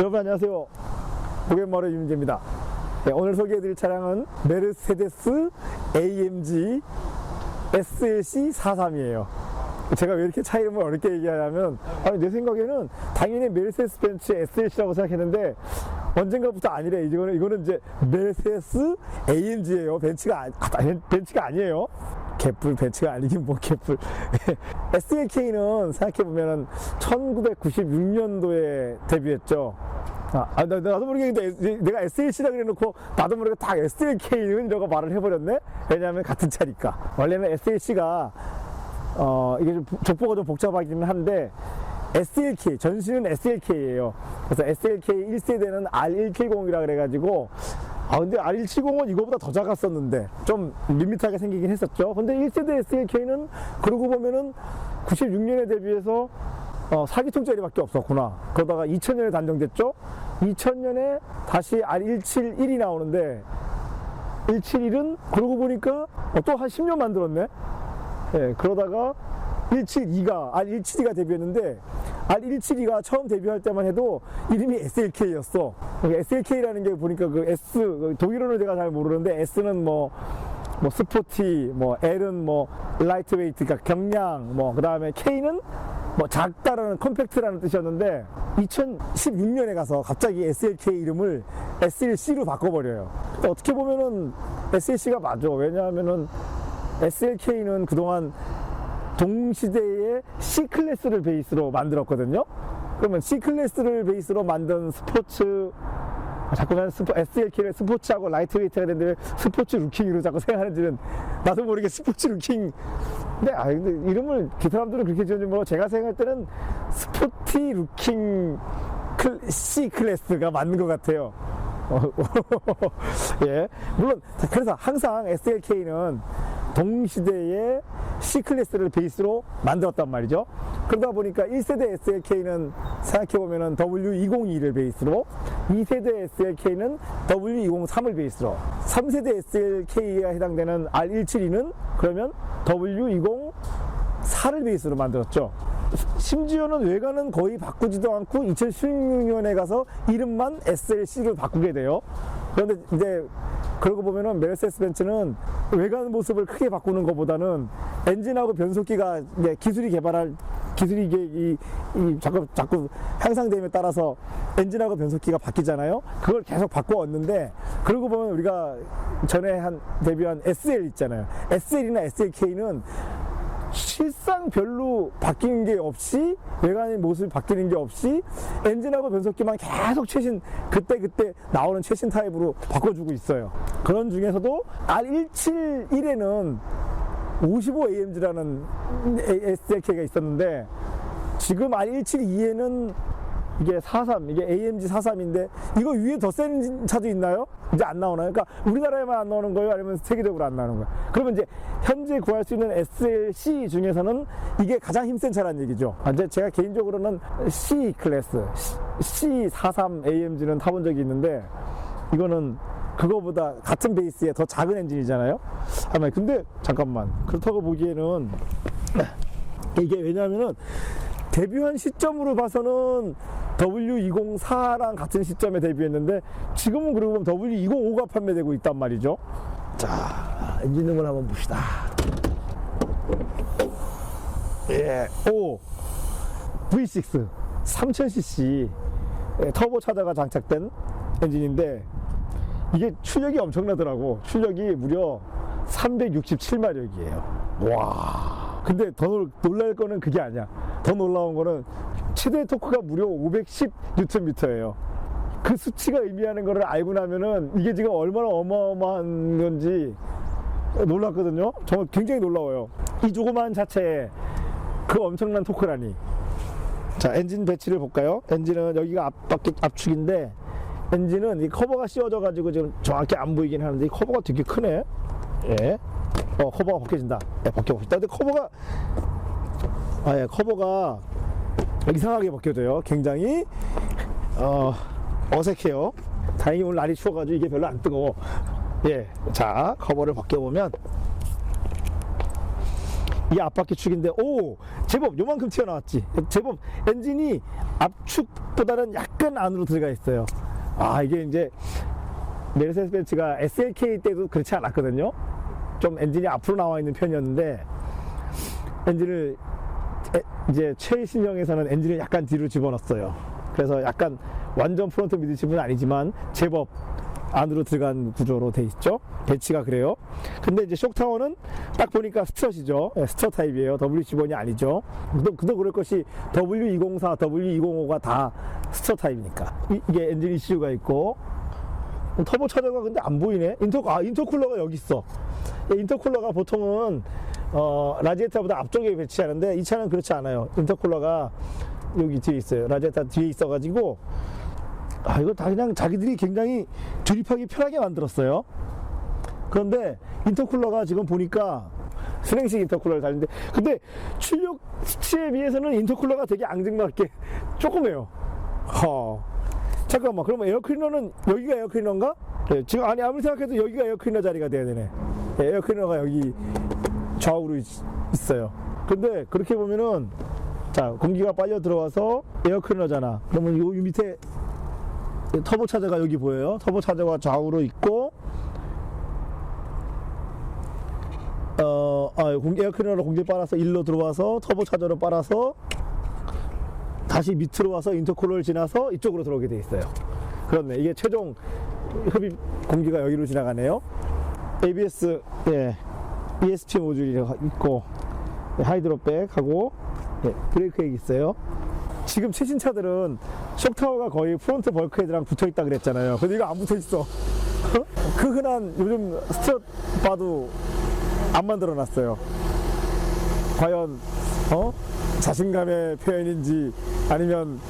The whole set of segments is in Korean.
여러분 안녕하세요. 고객마루 유민재입니다. 네, 오늘 소개해드릴 차량은 메르세데스 AMG SLC 43이에요. 제가 왜 이렇게 차 이름을 어렵게 얘기하냐면, 내 생각에는 당연히 메르세데스 벤츠 SLC라고 생각했는데 언젠가부터 아니래. 이거는 이제 메르세데스 AMG예요. 벤츠가 아니에요. 개뿔, 벤츠가 아니긴 뭐 개뿔. SLK는 생각해보면은 1996년도에 데뷔했죠. 나도 모르게 내가 SLC라 그래놓고 나도 모르게 다 SLK는 이라고 말을 해버렸네? 왜냐하면 같은 차니까. 원래는 SLC가 이게 좀 족보가 좀 복잡하기는 한데 SLK, 전신은 SLK예요. 그래서 SLK 1세대는 R170이라 그래가지고 근데 R170은 이거보다 더 작았었는데 좀 밋밋하게 생기긴 했었죠. 근데 1세대 SLK는 그러고 보면은 96년에 데뷔해서 4기통짜리밖에 없었구나. 그러다가 2000년에 단종됐죠. 2000년에 다시 R171이 나오는데 171은 그러고 보니까 또 한 10년 만들었네. 예, 그러다가 172가 데뷔했는데 R172가 처음 데뷔할 때만 해도 이름이 SLK였어. SLK라는 게 보니까 그 S, 독일어는 제가 잘 모르는데 S는 뭐 스포티, L은 라이트웨이트, 그러니까 경량, 그 다음에 K는 작다라는 컴팩트라는 뜻이었는데 2016년에 가서 갑자기 SLK 이름을 SLC로 바꿔버려요. 어떻게 보면은 SLC가 맞아. 왜냐하면은 SLK는 그동안 동시대의 C클래스를 베이스로 만들었거든요. 그러면 C클래스를 베이스로 만든 스포츠, 자꾸 난 SLK를 스포츠하고 라이트웨이트가 되는데 스포츠 루킹으로 자꾸 생각하는지는 나도 모르게 스포츠 루킹. 근데 이름을 그 사람들은 그렇게 지었는지 모르고 제가 생각할 때는 스포티 루킹 C클래스가 맞는 것 같아요. 예. 물론, 그래서 항상 SLK는 동시대의 C클래스를 베이스로 만들었단 말이죠. 그러다 보니까 1세대 SLK는 생각해보면은 W202를 베이스로, 2세대 SLK는 W203을 베이스로, 3세대 SLK에 해당되는 R172는 그러면 W204를 베이스로 만들었죠. 심지어는 외관은 거의 바꾸지도 않고 2016년에 가서 이름만 SLC로 바꾸게 돼요. 그런데 이제 그러고 보면은 메르세데스 벤츠는 외관 모습을 크게 바꾸는 것보다는 엔진하고 변속기가 이제 기술이 이게 자꾸 향상됨에 따라서 엔진하고 변속기가 바뀌잖아요. 그걸 계속 바꿔왔는데, 그러고 보면 우리가 전에 데뷔한 SL 있잖아요. SL이나 SLK는 실상 별로 바뀌는 게 없이, 외관의 모습이 바뀌는 게 없이 엔진하고 변속기만 계속 그때 나오는 최신 타입으로 바꿔주고 있어요. 그런 중에서도 R171에는 55AMG라는 SLK가 있었는데, 지금 R172에는 이게 43, 이게 AMG 43인데, 이거 위에 더 센 차도 있나요? 이제 안 나오나요? 그러니까 우리나라에만 안 나오는 거예요? 아니면 세계적으로 안 나오는 거예요? 그러면 이제 현재 구할 수 있는 SLC 중에서는 이게 가장 힘센 차라는 얘기죠. 이제 제가 개인적으로는 C 클래스, C43 AMG는 타본 적이 있는데, 이거는 그거보다 같은 베이스에 더 작은 엔진이잖아요? 근데 잠깐만, 그렇다고 보기에는 이게 왜냐면은 데뷔한 시점으로 봐서는 W204랑 같은 시점에 데뷔했는데, 지금은 그러고 보면 W205가 판매되고 있단 말이죠. 자, 엔진음을 한번 봅시다. 예, V6 3000cc 터보 차저가 장착된 엔진인데, 이게 출력이 엄청나더라고. 출력이 무려 367마력이에요. 와. 근데 더 놀랄 거는 그게 아니야. 더 놀라운 거는 최대 토크가 무려 510Nm예요. 그 수치가 의미하는 거를 알고 나면은 이게 지금 얼마나 어마어마한 건지 놀랐거든요. 정말 굉장히 놀라워요. 이 조그마한 자체에 그 엄청난 토크라니. 자, 엔진 배치를 볼까요? 엔진은 여기가 압축인데, 엔진은 이 커버가 씌워져 가지고 지금 정확히 안 보이긴 하는데, 이 커버가 되게 크네. 예. 커버가 벗겨진다. 예, 벗겨봅시다. 근데 커버가 이상하게 벗겨져요. 굉장히 어색해요. 다행히 오늘 날이 추워가지고 이게 별로 안 뜨거워. 예. 자, 커버를 벗겨보면 이게 앞바퀴 축인데, 오! 제법 요만큼 튀어나왔지. 제법 엔진이 앞축보다는 약간 안으로 들어가 있어요. 아, 이게 이제 메르세데스 벤츠가 SLK 때도 그렇지 않았거든요. 좀 엔진이 앞으로 나와 있는 편이었는데, 엔진을 이제 최신형에서는 엔진을 약간 뒤로 집어넣었어요. 그래서 약간 완전 프론트 미드십은 아니지만 제법 안으로 들어간 구조로 돼 있죠. 배치가 그래요. 근데 이제 쇼크타워는 딱 보니까 스트럿이죠. 스트럿 타입이에요. W15이 아니죠. 그도 그럴 것이 W204, W205가 다 스트럿 타입이니까. 이게 엔진 이슈가 있고, 터보 차저가 근데 안 보이네. 인터쿨러가 여기 있어. 인터쿨러가 보통은 라지에타보다 앞쪽에 배치하는데 이 차는 그렇지 않아요. 인터쿨러가 여기 뒤에 있어요. 라지에타 뒤에 있어가지고, 이거 다 그냥 자기들이 굉장히 조립하기 편하게 만들었어요. 그런데 인터쿨러가 지금 보니까 스냉식 인터쿨러를 달는데, 근데 출력 수치에 비해서는 인터쿨러가 되게 앙증맞게 조그매요. 잠깐만, 그러면 에어클리너는 여기가 에어클리너인가? 네, 지금 아무리 생각해도 여기가 에어클리너 자리가 돼야 되네. 네, 에어클리너가 여기 좌우로 있어요. 근데 그렇게 보면은, 자, 공기가 빨려 들어와서 에어클리너잖아. 그러면 요 밑에 터보 차저가 여기 보여요. 터보 차저가 좌우로 있고, 에어클리너로 공기 빨아서 일로 들어와서 터보 차저로 빨아서 다시 밑으로 와서 인터쿨러를 지나서 이쪽으로 들어오게 돼 있어요. 그렇네. 이게 최종 흡입 공기가 여기로 지나가네요. ABS, ESP 모듈이 있고, 하이드로백하고, 브레이크 액 있어요. 지금 최신 차들은 쇼크타워가 거의 프론트 벌크헤드랑 붙어있다 그랬잖아요. 근데 이거 안 붙어있어. 그 흔한 요즘 스트럿 봐도 안 만들어 놨어요. 과연 자신감의 표현인지 아니면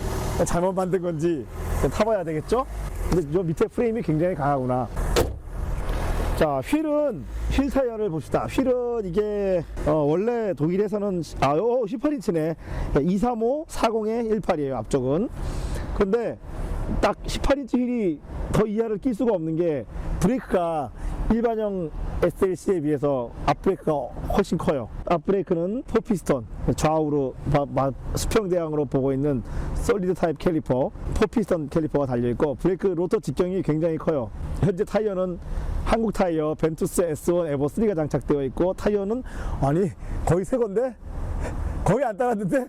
잘못 만든 건지 타봐야 되겠죠? 근데 저 밑에 프레임이 굉장히 강하구나. 자, 휠 타이어를 봅시다. 휠은 이게 원래 독일에서는 18인치네. 235, 40에 18이에요. 앞쪽은. 근데 딱 18인치 휠이 더 이하를 낄 수가 없는 게, 브레이크가 일반형 SLC에 비해서 앞브레이크가 훨씬 커요. 앞브레이크는 4피스톤, 좌우로 수평대항으로 보고 있는 솔리드 타입 캘리퍼, 4피스톤 캘리퍼가 달려있고, 브레이크 로터 직경이 굉장히 커요. 현재 타이어는 한국 타이어 벤투스 S1 에버 3가 장착되어 있고, 타이어는 거의 새 건데? 거의 안 따랐는데?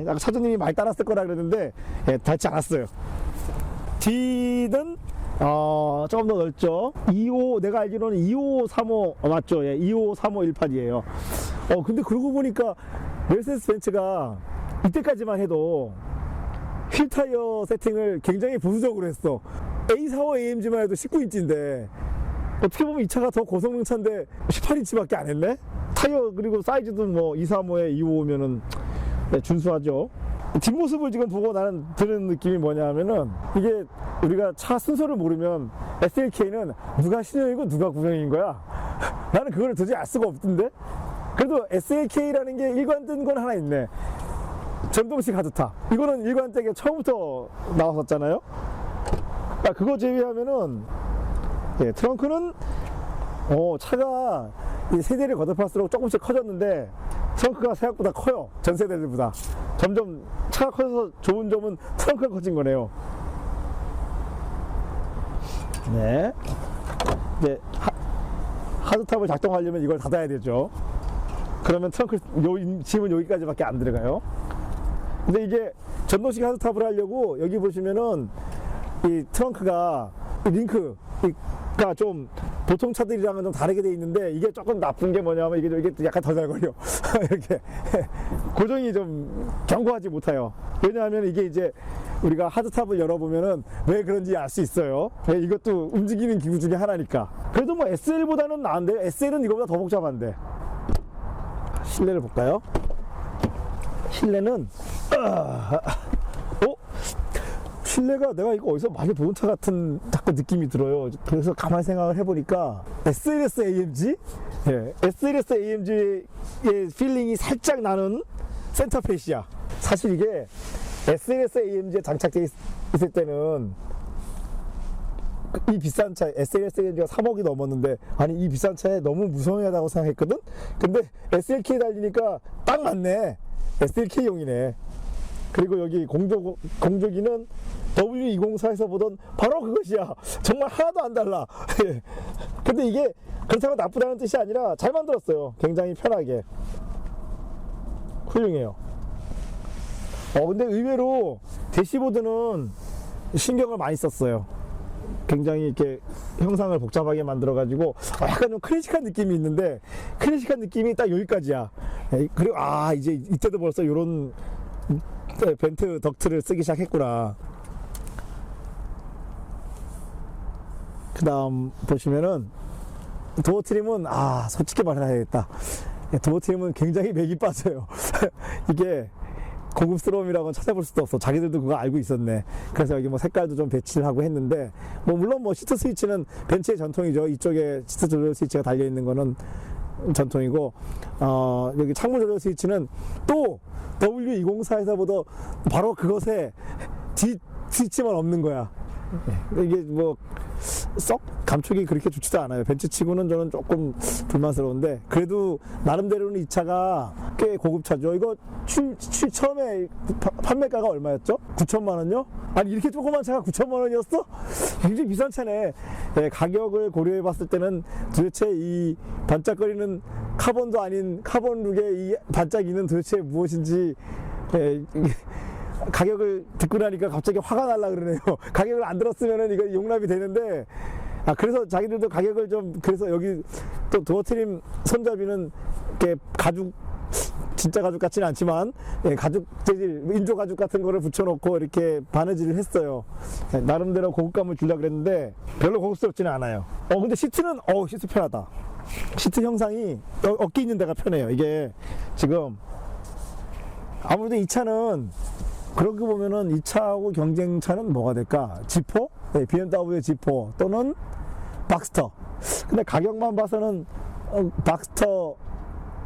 아까 차주님이 많이 따랐을 거라 그랬는데, 닿지 않았어요. 뒤는 조금 더 넓죠. 내가 알기로는 2535 맞죠? 253518이에요. 근데 그러고 보니까 메르세데스 벤츠가 이때까지만 해도 휠 타이어 세팅을 굉장히 보수적으로 했어. A45 AMG만 해도 19인치인데 어떻게 보면 이 차가 더 고성능 차인데 18인치밖에 안 했네? 타이어 그리고 사이즈도 뭐 235에 255면은 준수하죠. 뒷모습을 지금 보고 나는 드는 느낌이 뭐냐 하면은, 이게 우리가 차 순서를 모르면 SLK는 누가 신형이고 누가 구형인 거야. 나는 그걸 도저히 알 수가 없던데. 그래도 SLK라는 게 일관된 건 하나 있네. 전동식 하드탑. 이거는 일관되게 처음부터 나왔었잖아요. 그거 제외하면은 트렁크는 차가 이 세대를 거듭할수록 조금씩 커졌는데 트렁크가 생각보다 커요. 전 세대들보다. 점점 차가 커져서 좋은 점은 트렁크가 커진 거네요. 네. 이제 하드탑을 작동하려면 이걸 닫아야 되죠. 그러면 트렁크 짐은 여기까지밖에 안 들어가요. 근데 이게 전동식 하드탑을 하려고 여기 보시면은 이 트렁크가 링크가 좀 보통 차들이랑은 좀 다르게 돼 있는데, 이게 조금 나쁜 게 뭐냐면 이게 약간 더 잘 걸려. 이렇게 고정이 좀 견고하지 못해요. 왜냐하면 이게 이제 우리가 하드탑을 열어보면은 왜 그런지 알 수 있어요. 이것도 움직이는 기구 중에 하나니까. 그래도 뭐 SL보다는 나은데, SL은 이거보다 더 복잡한데. 실내를 볼까요? 실내는 실내가 내가 이거 어디서 많이 본 차 같은 자꾸 느낌이 들어요. 그래서 가만히 생각을 해보니까 SLS AMG? SLS AMG의 필링이 살짝 나는 센터페시야. 사실 이게 SLS AMG에 장착되어 있을 때는 이 비싼 차 SLS 엔진가 3억이 넘었는데 아니 이 비싼 차에 너무 무성하다고 생각했거든. 근데 SLK 달리니까 딱 맞네. SLK용이네. 그리고 여기 공조기는 W204에서 보던 바로 그것이야. 정말 하나도 안 달라. 근데 이게 그렇다고 나쁘다는 뜻이 아니라 잘 만들었어요. 굉장히 편하게 훌륭해요. 근데 의외로 대시보드는 신경을 많이 썼어요. 굉장히 이렇게 형상을 복잡하게 만들어 가지고 약간 좀 클래식한 느낌이 있는데 클래식한 느낌이 딱 여기까지야. 그리고 이제 이때도 벌써 요런 벤트 덕트를 쓰기 시작했구나. 그 다음 보시면은 도어 트림은 솔직히 말해야겠다. 도어 트림은 굉장히 맥이 빠져요. 이게 고급스러움이라고는 찾아볼 수도 없어. 자기들도 그거 알고 있었네. 그래서 여기 뭐 색깔도 좀 배치를 하고 했는데, 물론 시트 스위치는 벤츠의 전통이죠. 이쪽에 시트 조절 스위치가 달려있는 거는 전통이고, 여기 창문 조절 스위치는 또 W204에서 보다 바로 그것에 뒷 스위치만 없는 거야. 이게 썩 감촉이 그렇게 좋지도 않아요. 벤츠 치고는 저는 조금 불만스러운데, 그래도 나름대로는 이 차가 꽤 고급차죠. 이거 처음에 판매가가 얼마였죠? 9천만 원요? 아니 이렇게 조그만 차가 9천만 원이었어? 굉장히 비싼 차네. 가격을 고려해 봤을 때는 도대체 이 반짝거리는 카본도 아닌 카본룩의 이 반짝이는 도대체 무엇인지 가격을 듣고 나니까 갑자기 화가 날라 그러네요. 가격을 안 들었으면은 이거 용납이 되는데, 그래서 자기들도 가격을 그래서 여기 또 도어 트림 손잡이는 이렇게 진짜 가죽 같지는 않지만, 가죽 재질, 인조 가죽 같은 거를 붙여놓고 이렇게 바느질을 했어요. 나름대로 고급감을 주려고 그랬는데, 별로 고급스럽지는 않아요. 근데 시트는, 시트 편하다. 시트 형상이 어깨 있는 데가 편해요. 이게 지금, 아무래도 이 차는 그렇게 보면은 이 차하고 경쟁차는 뭐가 될까? 지포? BMW 지포 또는 박스터. 근데 가격만 봐서는 박스터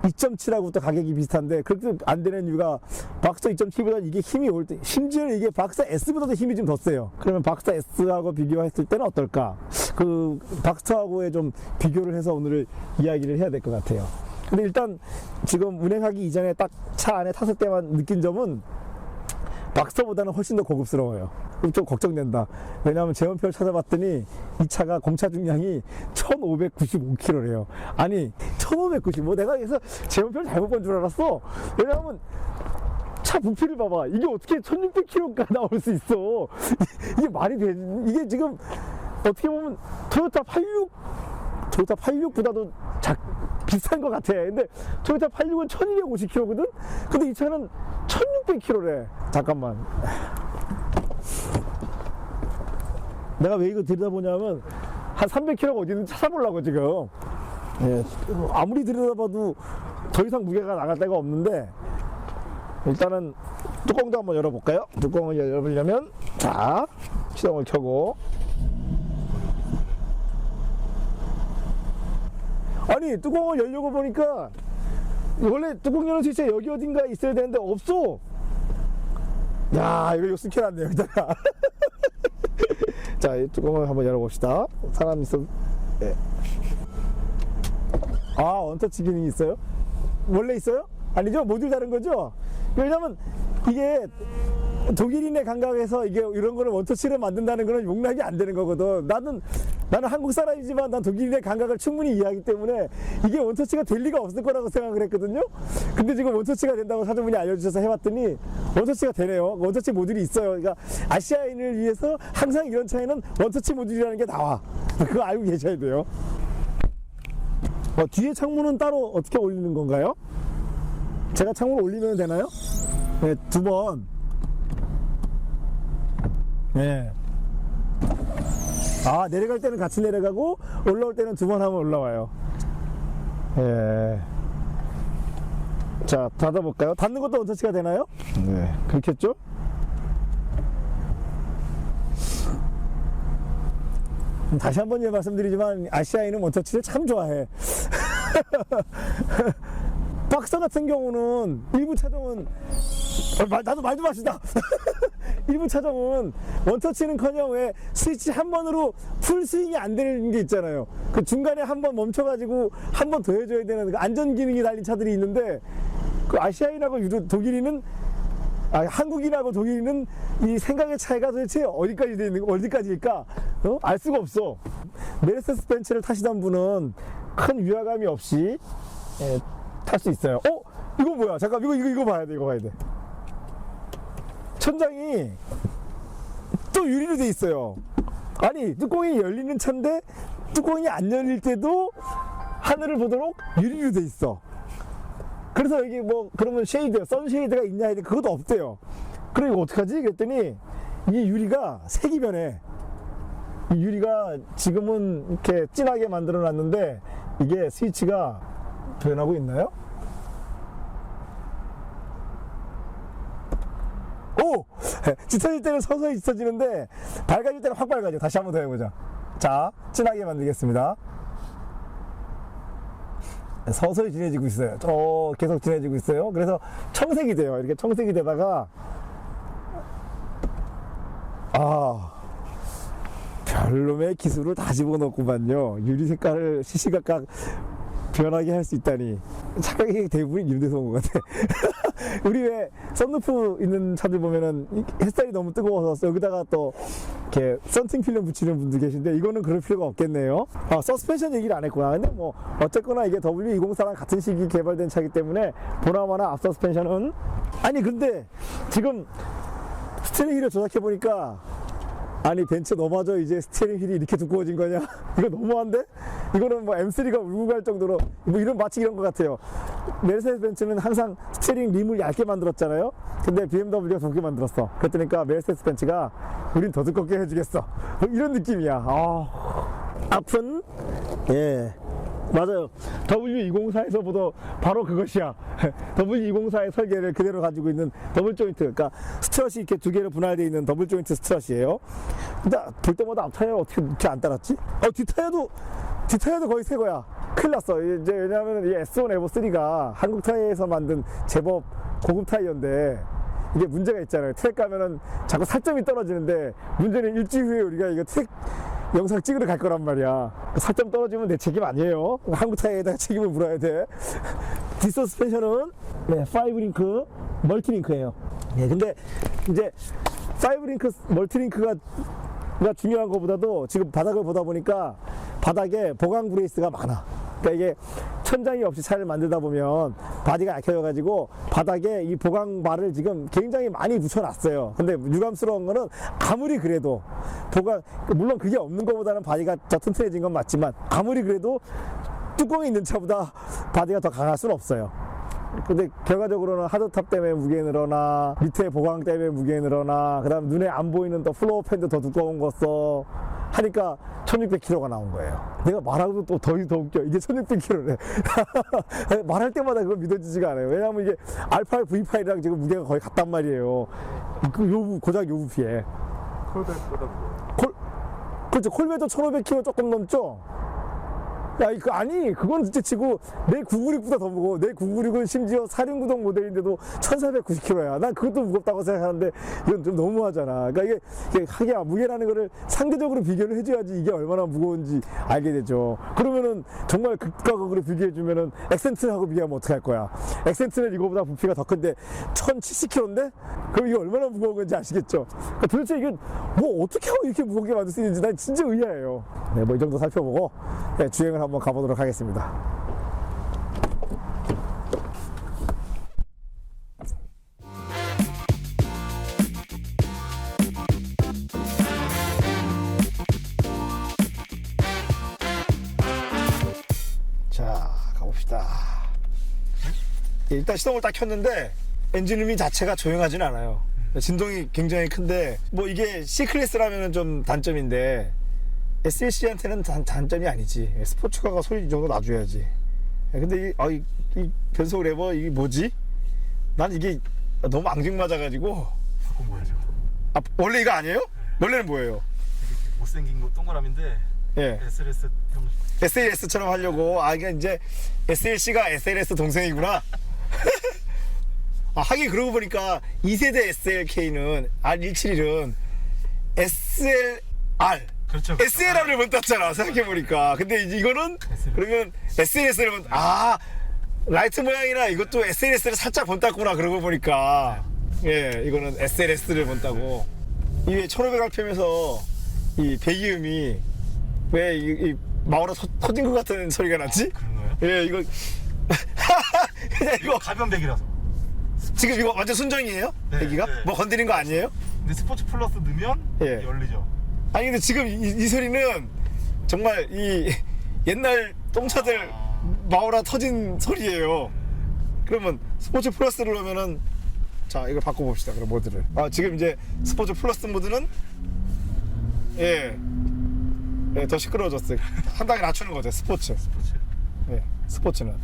2.7하고 또 가격이 비슷한데 그렇게 안 되는 이유가 박스터 2.7보다 이게 힘이 올 때, 심지어 이게 박스터 S보다도 힘이 좀 더 세요. 그러면 박스터 S하고 비교했을 때는 어떨까? 그 박스터하고의 좀 비교를 해서 오늘 이야기를 해야 될 것 같아요. 근데 일단 지금 운행하기 이전에 딱 차 안에 탔을 때만 느낀 점은 박스터보다는 훨씬 더 고급스러워요. 좀 걱정된다. 왜냐하면 제원표를 찾아봤더니 이 차가 공차 중량이 1595kg래요. 아니 1590, 내가 그래서 제원표를 잘못 본 줄 알았어. 왜냐하면 차 부피를 봐봐. 이게 어떻게 1600kg가 나올 수 있어. 이게 말이 돼. 이게 지금 어떻게 보면 토요타 86보다도 비싼 것 같아. 근데 토요타 86은 1250kg거든? 근데 이 차는 1600kg래. 잠깐만. 내가 왜 이거 들여다보냐면, 한 300kg가 어디 있는지 찾아보려고 지금. 아무리 들여다봐도 더 이상 무게가 나갈 데가 없는데, 일단은 뚜껑도 한번 열어볼까요? 뚜껑을 열어보려면, 자, 시동을 켜고. 아니 뚜껑을 열려고 보니까 원래 뚜껑 여는 스위치가 여기 어딘가 있어야 되는데 없어. 야 이거 욕심해놨네 여기다가. 자, 이 뚜껑을 한번 열어봅시다. 사람 있어. 원터치 기능이 있어요? 원래 있어요? 아니죠? 모듈 다른 거죠? 왜냐면 이게 독일인의 감각에서 이게 이런 거를 원터치를 만든다는 거는 용납이 안 되는 거거든. 나는 한국 사람이지만 난 독일인의 감각을 충분히 이해하기 때문에 이게 원터치가 될 리가 없을 거라고 생각을 했거든요. 근데 지금 원터치가 된다고 사장분이 알려주셔서 해봤더니 원터치가 되네요. 원터치 모듈이 있어요. 그러니까 아시아인을 위해서 항상 이런 차에는 원터치 모듈이라는 게 나와. 그거 알고 계셔야 돼요. 뒤에 창문은 따로 어떻게 올리는 건가요? 제가 창문을 올리면 되나요? 네, 2번. 네. 내려갈 때는 같이 내려가고 올라올 때는 2번 하면 올라와요. 예. 자, 닫아볼까요? 닫는 것도 원터치가 되나요? 네. 그렇겠죠? 다시 한번 말씀드리지만 아시아인은 원터치를 참 좋아해. 박스터 같은 경우는 일부 차종은 나도 말 좀 하시다. 일부 차종은 원터치는커녕 왜 스위치 한 번으로 풀 스윙이 안 되는 게 있잖아요. 그 중간에 한 번 멈춰가지고 한 번 더 해줘야 되는 그 안전 기능이 달린 차들이 있는데, 그 아시아인하고 독일인은, 한국인하고 독일인은 이 생각의 차이가 도대체 어디까지 돼 있는 거, 어디까지일까? 알 수가 없어. 메르세데스 벤츠를 타시던 분은 큰 위화감이 없이 탈 수 있어요. 이거 뭐야? 잠깐, 이거 봐야 돼, 이거 봐야 돼. 천장이 또 유리로 돼 있어요. 아니, 뚜껑이 열리는 차인데 뚜껑이 안 열릴 때도 하늘을 보도록 유리로 돼 있어. 그래서 여기 뭐 그러면 쉐이드, 선쉐이드가 있냐 했는데 그것도 없대요. 그래 이거 어떡하지? 그랬더니 이 유리가 색이 변해. 이 유리가 지금은 이렇게 진하게 만들어 놨는데 이게 스위치가 변하고 있나요? 오! 짙어질 때는 서서히 짙어지는데 밝아질 때는 확 밝아져. 다시 한번 더 해보자. 자, 진하게 만들겠습니다. 서서히 진해지고 있어요. 계속 진해지고 있어요. 그래서 청색이 돼요. 이렇게 청색이 되다가, 별놈의 기술을 다 집어넣었구만요. 유리 색깔을 시시각각 변하게 할 수 있다니. 착각이 대부분 이런 데서 온 것 같아. 우리 왜 썬루프 있는 차들 보면은 햇살이 너무 뜨거워서 여기다가 또 이렇게 썬팅 필름 붙이는 분도 계신데, 이거는 그럴 필요가 없겠네요. 서스펜션 얘기를 안 했구나. 근데 뭐 어쨌거나 이게 W204랑 같은 시기 개발된 차이기 때문에 보나마나 앞 서스펜션은, 아니 근데 지금 스티어링 휠을 조작해 보니까, 아니 벤츠 너마저 이제 스티어링 휠이 이렇게 두꺼워진 거냐? 이거 너무한데? 이거는 뭐 M3가 울고 갈 정도로 뭐 이런, 마치 이런 것 같아요. 메르세데스 벤츠는 항상 스티어링 림을 얇게 만들었잖아요. 근데 BMW가 두껍게 만들었어. 그랬더니까 메르세데스 벤츠가 우린 더 두껍게 해주겠어. 뭐 이런 느낌이야. 앞은, 맞아요. W204에서 보다 바로 그것이야. W204의 설계를 그대로 가지고 있는 더블 조인트, 그러니까 스트럿이 이렇게 두 개로 분할되어 있는 더블 조인트 스트럿이에요. 근데 볼 때마다 앞 타이어가 어떻게 이렇게 안 따랐지? 뒷타이어도 거의 새 거야. 큰일 났어. 이제 왜냐하면 이 S1 에보3가 한국 타이어에서 만든 제법 고급 타이어인데, 이게 문제가 있잖아요. 트랙 가면은 자꾸 살점이 떨어지는데, 문제는 일주일 후에 우리가 이거 트랙 영상 찍으러 갈 거란 말이야. 살점 떨어지면 내 책임 아니에요. 한국 타이어에다가 책임을 물어야 돼. 뒷서스펜션은 5링크 멀티링크예요. 근데 이제 5링크 멀티링크가 중요한 것보다도 지금 바닥을 보다 보니까 바닥에 보강 브레이스가 많아. 그러니까 이게 천장이 없이 차를 만들다 보면 바디가 약해져가지고 바닥에 이 보강바를 지금 굉장히 많이 붙여놨어요. 근데 유감스러운 거는 아무리 그래도 물론 그게 없는 것보다는 바디가 더 튼튼해진 건 맞지만, 아무리 그래도 뚜껑이 있는 차보다 바디가 더 강할 수는 없어요. 근데 결과적으로는 하드탑 때문에 무게 늘어나, 밑에 보강 때문에 무게 늘어나, 그 다음 눈에 안 보이는 또 플로어 팬도 더 두꺼운 거 써 하니까 1600kg가 나온 거예요. 내가 말하고도 또 더 웃겨. 이게 1600kg래. 말할 때마다 그거 믿어지지가 않아요. 왜냐하면 이게 R8 V8이랑 지금 무게가 거의 같단 말이에요. 고작 요 부피에. 콜백보다 무거워요. 그렇죠. 콜베도 1500kg 조금 넘죠? 아니, 그건 진짜 치고 내 996보다 더 무거워. 내 996은 심지어 4륜구동 모델인데도 1400kg야. 난 그것도 무겁다고 생각하는데, 이건 좀 너무하잖아. 그러니까 이게 하기야, 무게라는 거를 상대적으로 비교를 해줘야지 이게 얼마나 무거운지 알게 되죠. 그러면은 정말 극과 극으로 비교해주면은 엑센트하고 비교하면 어떡할 거야. 엑센트는 이거보다 부피가 더 큰데 1070kg인데? 그럼 이게 얼마나 무거운 건지 아시겠죠? 그러니까 도대체 이게 뭐 어떻게 하고 이렇게 무겁게 만들 수 있는지 난 진짜 의아해요. 뭐 이 정도 살펴보고 주행을 한번 가보도록 하겠습니다. 자, 가봅시다. 일단 시동을 딱 켰는데 엔진음이 자체가 조용하진 않아요. 진동이 굉장히 큰데, 뭐 이게 C클래스라면 좀 단점인데 SLC한테는 단점이 아니지. 스포츠카가 소리 이 정도 놔줘야지. 근데 이 변속 레버 이게 뭐지? 난 이게 너무 앙증맞아가지고. 바꾼 거야죠. 원래 이거 아니에요? 원래는 뭐예요? 이게 못생긴 거 동그라미인데, 예. SLS처럼 하려고. 이게 이제 SLC가 SLS 동생이구나. 하긴 그러고 보니까 2세대 SLK는 R171은 SLR 그렇죠. SLR을 못 땄잖아 생각해보니까. 근데 이제 이거는 그러면 SLS를 못 라이트 모양이나 이것도 SLS를 살짝 못 땄구나 그러고 보니까. 예, 이거는 SLS를 못 따고. 이게 1500rpm에서 이 배기음이 왜 이 마우라 터진 것 같은 소리가 났지? 그런가요? 예, 이거 그냥 이거 가변 배기라서. 지금 이거 완전 순정이에요? 네, 배기가? 네. 뭐 건드린 거 아니에요? 근데 스포츠 플러스 넣으면 예. 열리죠. 아니 근데 지금 이 소리는 정말 이 옛날 똥차들 마우라 터진 소리예요. 그러면 스포츠 플러스를 넣으면은 자 이걸 바꿔봅시다. 그럼 모드를. 지금 이제 스포츠 플러스 모드는 예, 더 시끄러워졌어요. 한 단계 낮추는 거죠. 스포츠. 스포츠. 예, 스포츠는.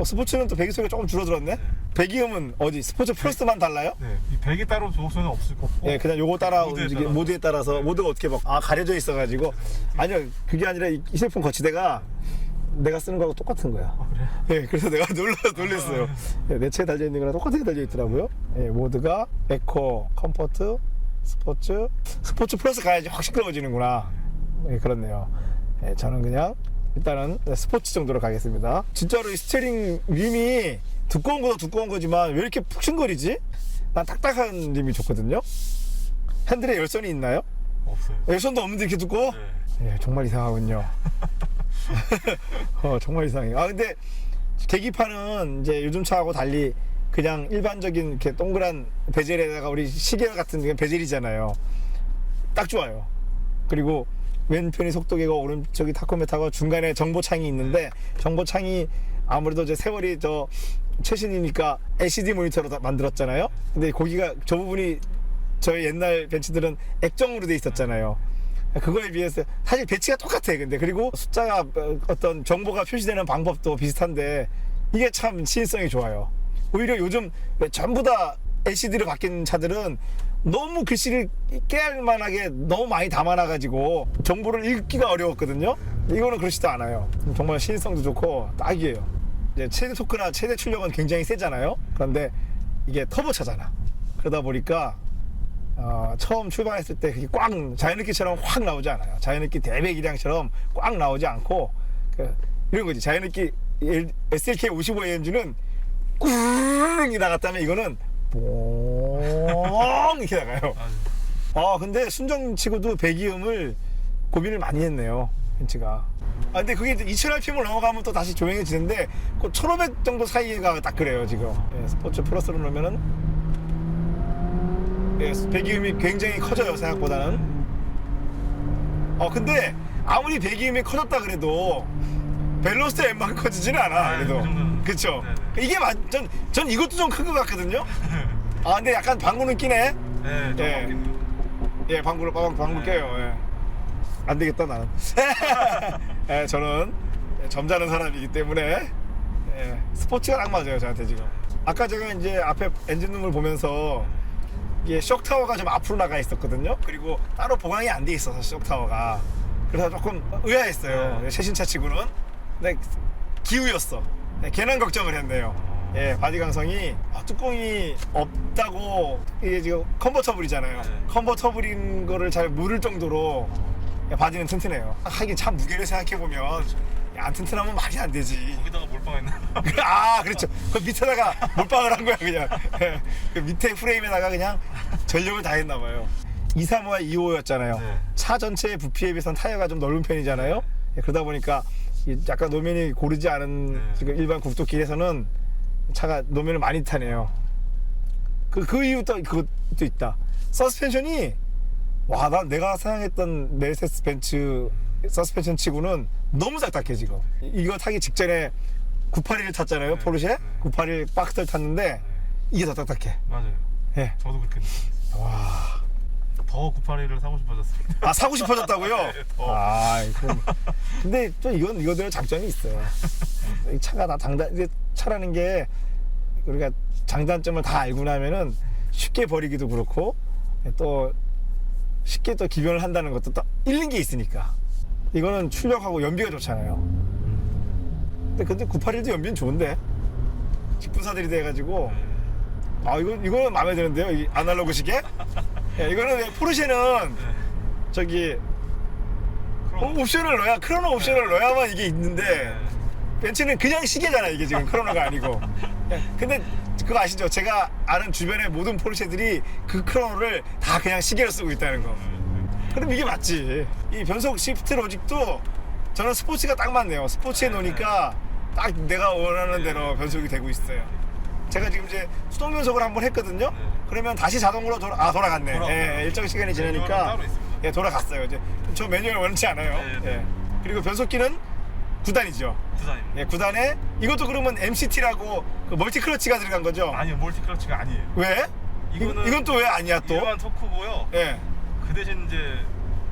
스포츠는 또 배기 소리가 조금 줄어들었네. 배기음은 어디 스포츠 플러스만 달라요? 네. 이 배기 따로 조각소는 없을 거고. 예, 그냥 요거 따라 모드에 움직이 따라서. 모드에 따라서 모드가 어떻게 가려져 있어가지고 아니요 그게 아니라 이 휴대폰 거치대가 내가 쓰는 거하고 똑같은 거야. 그래요? 예, 그래서 내가 놀랬어요. 예, 내 차에 달려 있는 거랑 똑같게 달려 있더라고요. 예, 모드가 에코, 컴포트, 스포츠 플러스 가야지 확 시끄러워지는구나. 예, 그렇네요. 예, 저는 그냥 일단은 스포츠 정도로 가겠습니다. 진짜로 이 스티어링 림이 두꺼운 거도 두꺼운 거지만 왜 이렇게 푹신거리지? 난 딱딱한 림이 좋거든요. 핸들에 열선이 있나요? 없어요. 열선도 없는데 이렇게 두꺼워? 네. 예, 정말 이상하군요. 정말 이상해요. 근데 계기판은 이제 요즘 차하고 달리 그냥 일반적인 이렇게 동그란 베젤에다가 우리 시계 같은 게 베젤이잖아요. 딱 좋아요. 그리고 왼편이 속도계고 오른쪽이 타코메타고 중간에 정보창이 있는데 정보창이 아무래도 이제 세월이 더 최신이니까 LCD 모니터로 다 만들었잖아요. 근데 거기가 저 부분이 저희 옛날 벤츠들은 액정으로 돼 있었잖아요. 그거에 비해서 사실 배치가 똑같아. 근데 그리고 숫자가 어떤 정보가 표시되는 방법도 비슷한데 이게 참 시인성이 좋아요. 오히려 요즘 전부 다 LCD로 바뀐 차들은 너무 글씨를 깨알 만하게 너무 많이 담아놔가지고 정보를 읽기가 어려웠거든요. 이거는 그렇지도 않아요. 정말 시인성도 좋고 딱이에요. 이제 최대 토크나 최대 출력은 굉장히 세잖아요. 그런데 이게 터보차잖아. 그러다 보니까 처음 출발했을 때 그게 꽉 자연흡기처럼 확 나오지 않아요. 자연흡기 대배기량처럼 꽉 나오지 않고 이런 거지. 자연흡기 SLK 55AMG는 꾹이 나갔다면 이거는 뽕 이렇게 나가요. 근데 순정치고도 배기음을 고민을 많이 했네요. 벤츠가. 근데 그게 2000rpm을 넘어가면 또 다시 조용해지는데 그 1500 정도 사이가 딱 그래요 지금. 예, 스포츠 플러스로 넣으면은 예, 배기음이 굉장히 커져요 생각보다는. 근데 아무리 배기음이 커졌다 그래도 벨로스트 M만큼 커지지는 않아. 그래도 그 정도는. 그쵸. 네네. 이게 전 이것도 좀 큰 것 같거든요. 근데 약간 방구는 끼네. 네. 예. 예, 방구 껴요. 예. 안 되겠다 나는. 예, 저는 점잖은 사람이기 때문에 예, 스포츠가 딱 맞아요 저한테 지금. 아까 제가 이제 앞에 엔진룸을 보면서 이게 쇼크타워가 좀 앞으로 나가 있었거든요. 그리고 따로 보강이 안 돼 있어서 쇼크타워가. 그래서 조금 의아했어요. 최신차 치고는. 근데 기우였어. 괜한 걱정을 했네요. 예, 바디 강성이 뚜껑이 없다고 이게 지금 컨버터블이잖아요. 컨버터블인 거를 잘 모를 정도로 바디는 튼튼해요. 하긴 참 무게를 생각해 보면 안 튼튼하면 말이 안 되지. 거기다가 몰빵했나? 그렇죠. 그 밑에다가 몰빵을 한 거야 그냥. 그 밑에 프레임에다가 그냥 전력을 다 했나 봐요. 235와 25였잖아요. 네. 차 전체의 부피에 비해서는 타이어가 좀 넓은 편이잖아요. 그러다 보니까 약간 노면이 고르지 않은 지금 일반 국도길에서는 차가 노면을 많이 타네요. 그 이유도 그것도 있다. 서스펜션이 난 내가 사용했던 메르세데스 벤츠 서스펜션 치고는 너무 딱딱해 지금. 이거 타기 직전에 981을 탔잖아요. 포르쉐 981 박스를 탔는데 이게 더 딱딱해. 맞아요. 예. 저도 그렇게 느꼈어요. 와. 더 981을 사고 싶어졌습니다. 사고 싶어졌다고요? 그럼. 근데 또 이거대로 장점이 있어요. 이 차가 다 이게 차라는 게 우리가 장단점을 다 알고 나면은 쉽게 버리기도 그렇고 또 쉽게 또 기변을 한다는 것도 또 잃는 게 있으니까. 이거는 출력하고 연비가 좋잖아요. 근데 981도 연비는 좋은데 10분사들이 돼가지고 이거는 마음에 드는데요. 이 아날로그 시계. 예, 이거는 포르쉐는 저기 옵션을 넣어야 크로노 옵션을 넣어야만 이게 있는데 벤츠는 그냥 시계잖아 이게 지금 크로노가 아니고. 예, 근데 그거 아시죠? 제가 아는 주변의 모든 포르쉐들이 그 크로노를 다 그냥 시계로 쓰고 있다는 거. 그럼 이게 맞지. 이 변속 시프트 로직도 저는 스포츠가 딱 맞네요. 스포츠에 놓으니까 딱 내가 원하는 대로 변속이 되고 있어요. 제가 지금 이제 수동 변속을 한번 했거든요. 그러면 다시 자동으로 돌아갔네. 예, 일정 시간이 지나니까 따로 있습니다. 예, 돌아갔어요. 이제 저 매뉴얼 원치 않아요. 예. 그리고 변속기는 9단이죠. 부산입니다. 예, 9단에 이것도 그러면 MCT라고 그 멀티 클러치가 들어간 거죠? 아니요, 멀티 클러치가 아니에요. 왜? 이건 또 왜 아니야 또? 일반 토크고요. 예. 그 대신 이제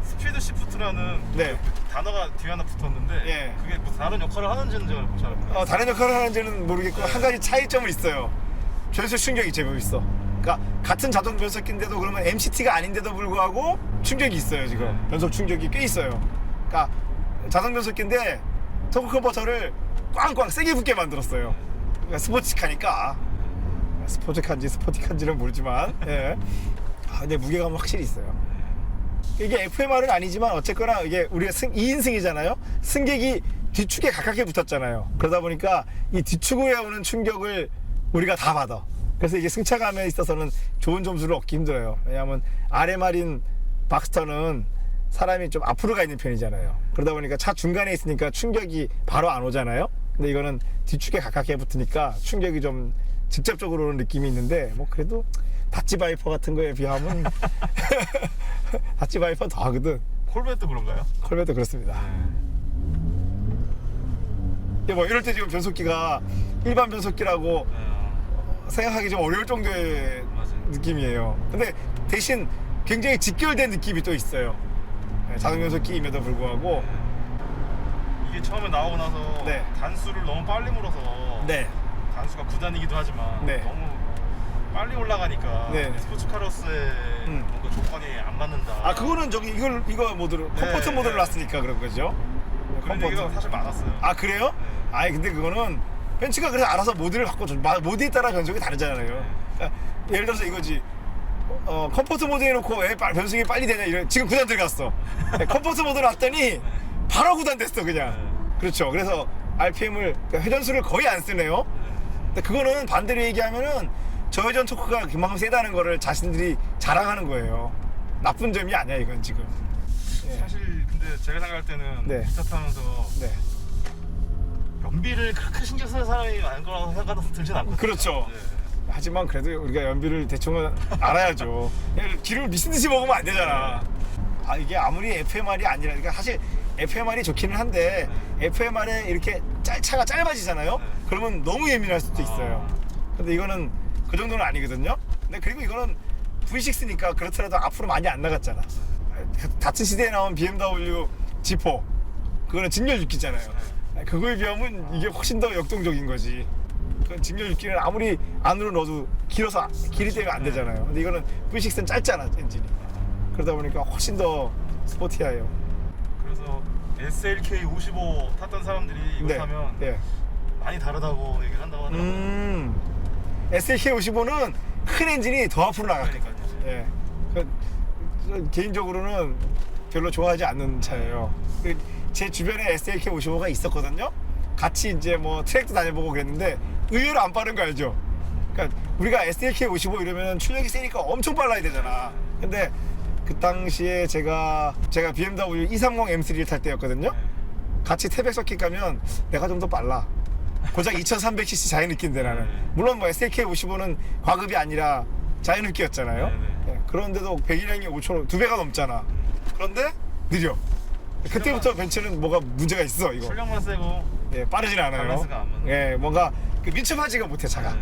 스피드 시프트라는 네. 단어가 뒤에 하나 붙었는데 예. 그게 뭐 다른 역할을 하는지는 제가 잘 모르겠어요. 다른 역할을 하는지는 모르겠고 한 가지 차이점은 있어요. 변속 충격이 제법 있어. 그러니까 같은 자동 변속기인데도 그러면 MCT가 아닌데도 불구하고 충격이 있어요 지금. 변속 충격이 꽤 있어요. 그러니까 자동 변속기인데 토크 컨버터를 꽝꽝 세게 붙게 만들었어요. 그러니까 스포츠카니까. 스포츠카인지 스포티카인지는 모르지만 예. 근데 무게감은 확실히 있어요. 이게 FMR은 아니지만 어쨌거나 이게 우리가 2인승이잖아요. 승객이 뒤축에 가깝게 붙었잖아요. 그러다 보니까 이 뒤축에 오는 충격을 우리가 다 받아. 그래서 이게 승차감에 있어서는 좋은 점수를 얻기 힘들어요. 왜냐하면 아래말인 박스터는 사람이 좀 앞으로 가 있는 편이잖아요. 그러다 보니까 차 중간에 있으니까 충격이 바로 안 오잖아요. 근데 이거는 뒤축에 가깝게 붙으니까 충격이 좀 직접적으로 오는 느낌이 있는데 뭐 그래도 다치 바이퍼 같은 거에 비하면 다치 바이퍼는 더 하거든. 콜벳도 그런가요? 콜벳도 그렇습니다. 뭐 이럴 때 지금 변속기가 일반 변속기라고 생각하기 좀 어려울 정도의 맞아요. 느낌이에요. 근데 대신 굉장히 직결된 느낌이 또 있어요. 자동 변속기임에도 불구하고. 이게 처음에 나오고 나서 네. 단수를 너무 빨리 물어서 네. 단수가 9단이기도 하지만 네. 너무 빨리 올라가니까 네. 스포츠카로서의 뭔가 조건이 안 맞는다. 그거는 저기 이거 모드로 컴포트 네, 모드를 네. 놨으니까 그런 거죠. 그런 얘기가 사실 많았어요. 그래요? 네. 아니 근데 그거는 벤츠가 그래서 알아서 모드를 바꿔줘. 모드에 따라 변속이 다르잖아요. 그러니까 예를 들어서 이거지. 컴포트 모드 해놓고 왜 변속이 빨리 되냐 이런. 지금 9단 들어갔어. 컴포트 모드를 놨더니 바로 9단 됐어 그냥. 그렇죠. 그래서 RPM을 회전수를 거의 안 쓰네요. 근데 그거는 반대로 얘기하면은 저회전 토크가 그만큼 세다는 거를 자신들이 자랑하는 거예요. 나쁜 점이 아니야 이건 지금. 사실 근데 제가 생각할 때는 네. 기차 타면서 네. 연비를 그렇게 신경 쓰는 사람이 많은 거라고 생각은 들진 않거든요. 그렇죠. 네. 하지만 그래도 우리가 연비를 대충은 알아야죠. 기름을 미친 듯이 먹으면 안 되잖아. 이게 아무리 FMR이 아니라, 그러니까 사실 FMR이 좋기는 한데 FMR에 이렇게 차가 짧아지잖아요. 그러면 너무 예민할 수도 있어요. 근데 이거는 그 정도는 아니거든요. 근데 그리고 이거는 V6니까 그렇더라도 앞으로 많이 안 나갔잖아. 같은 시대에 나온 BMW G4 그거는 직렬 6기잖아요. 그거에 비하면 이게 훨씬 더 역동적인 거지. 그건 직렬 6기는 아무리 안으로 넣어도 길어서 길이 때문에 안 되잖아요. 근데 이거는 V6는 짧잖아 엔진이. 그러다 보니까 훨씬 더 스포티해요. 그래서 SLK 55 탔던 사람들이 이거 타면 네. 많이 다르다고 얘기를 한다고 하더라고요. SLK55는 큰 엔진이 더 앞으로 나가니까요. 그러니까요. 예. 개인적으로는 별로 좋아하지 않는 차예요. 제 주변에 SLK55가 있었거든요. 같이 이제 뭐 트랙도 다녀보고 그랬는데 의외로 안 빠른 거 알죠? 그러니까 우리가 SLK55 이러면 출력이 세니까 엄청 빨라야 되잖아. 근데 그 당시에 제가 BMW 230 M3를 탈 때였거든요. 같이 태백 서킷 가면 내가 좀 더 빨라. 고작 2300cc 자연흡기인데 나는. 물론 뭐 SLK55는 과급이 아니라 자연흡기였잖아요. 예, 그런데도 배기량이 5,000, 2배가 넘잖아. 그런데 느려. 그때부터 벤츠는 뭐가 문제가 있어 이거. 출력만 세고 예, 빠르진 않아요. 밸런스가 안 맞는. 예, 뭔가 민첩하지가 못해 차가.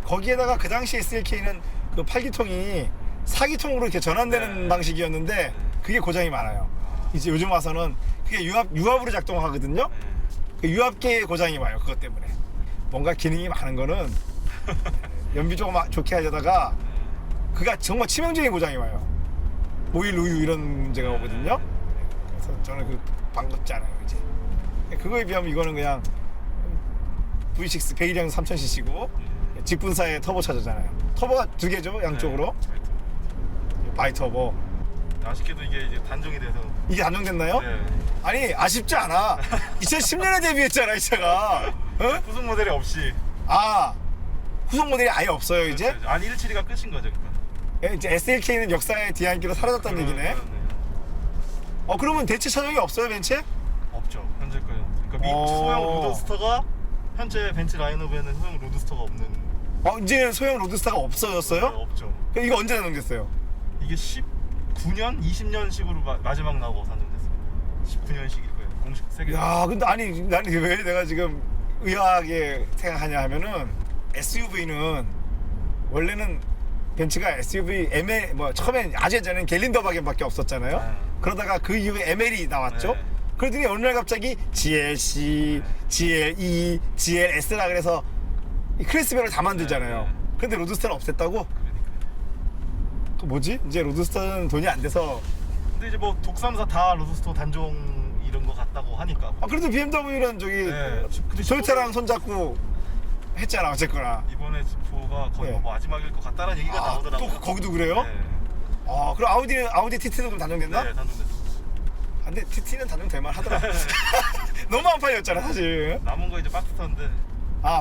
거기에다가 그 당시 SLK는 그 8기통이 4기통으로 이렇게 전환되는 방식이었는데 그게 고장이 많아요. 이제 요즘 와서는 그게 유압으로 작동하거든요. 그 유압계의 고장이 와요. 그것 때문에. 뭔가 기능이 많은 거는 연비 조금 좋게 하려다가 그가 정말 치명적인 고장이 와요. 오일, 우유 이런 문제가 오거든요. 그래서 저는 그 반갑지 않아요. 이제 그거에 비하면 이거는 그냥 V6 배기량 3000cc고 직분사의 터보차저잖아요. 터보가 두 개죠, 양쪽으로. 네, 바이터보. 아쉽게도 이게 이제 단종이 돼서. 이게 안정됐나요? 네. 아니 아쉽지 않아. 2010년에 데뷔했잖아 이 차가. 어? 후속 모델이 없이. 아 후속 모델이 아예 없어요 이제? 그렇죠. 아니 172가 끝인 거죠. 그러니까. 예, 이제 SLK는 역사의 뒤안길로 사라졌다는 얘기네. 그러면 대체 차종이 없어요 벤츠에? 없죠. 현재까지. 그러니까 소형 로드스터가 현재 벤츠 라인업에는 소형 로드스터가 없는. 이제 소형 로드스타가 없어졌어요? 없죠. 그럼 이거 언제 단종됐어요? 이게 19년, 20년식으로 마지막 나오고 단종됐어요. 19년식일 거예요. 공식 세계. 야 근데 아니 나는 왜 내가 지금 의아하게 생각하냐 하면은 SUV는 원래는 벤츠가 SUV ML 처음엔 아주 예전에는 갤린더바겐밖에 없었잖아요. 네. 그러다가 그 이후에 ML이 나왔죠. 네. 그러더니 어느 날 갑자기 GLC, GLE, GLS라 그래서 이 클래스별로 다 만들잖아요. 네. 근데 로드스타는 없앴다고? 그러니까. 그 뭐지? 이제 로드스타는 돈이 안 돼서. 근데 이제 뭐 독삼사 다 로드스터 단종 이런 거 같다고 하니까. 그래도 BMW는 저기 네. 근데 토요타랑 손잡고 했잖아 어쨌거나. 이번에 지포가 거의 네. 뭐 마지막일 것 같다는 얘기가 나오더라고요. 또 거기도 그래요? 네. 그럼 아우디 TT도 그럼 단종됐나? 네, 단종됐어. 근데 TT는 단종될만 하더라. 너무 안 팔렸잖아 사실. 남은 거 이제 박스터인데.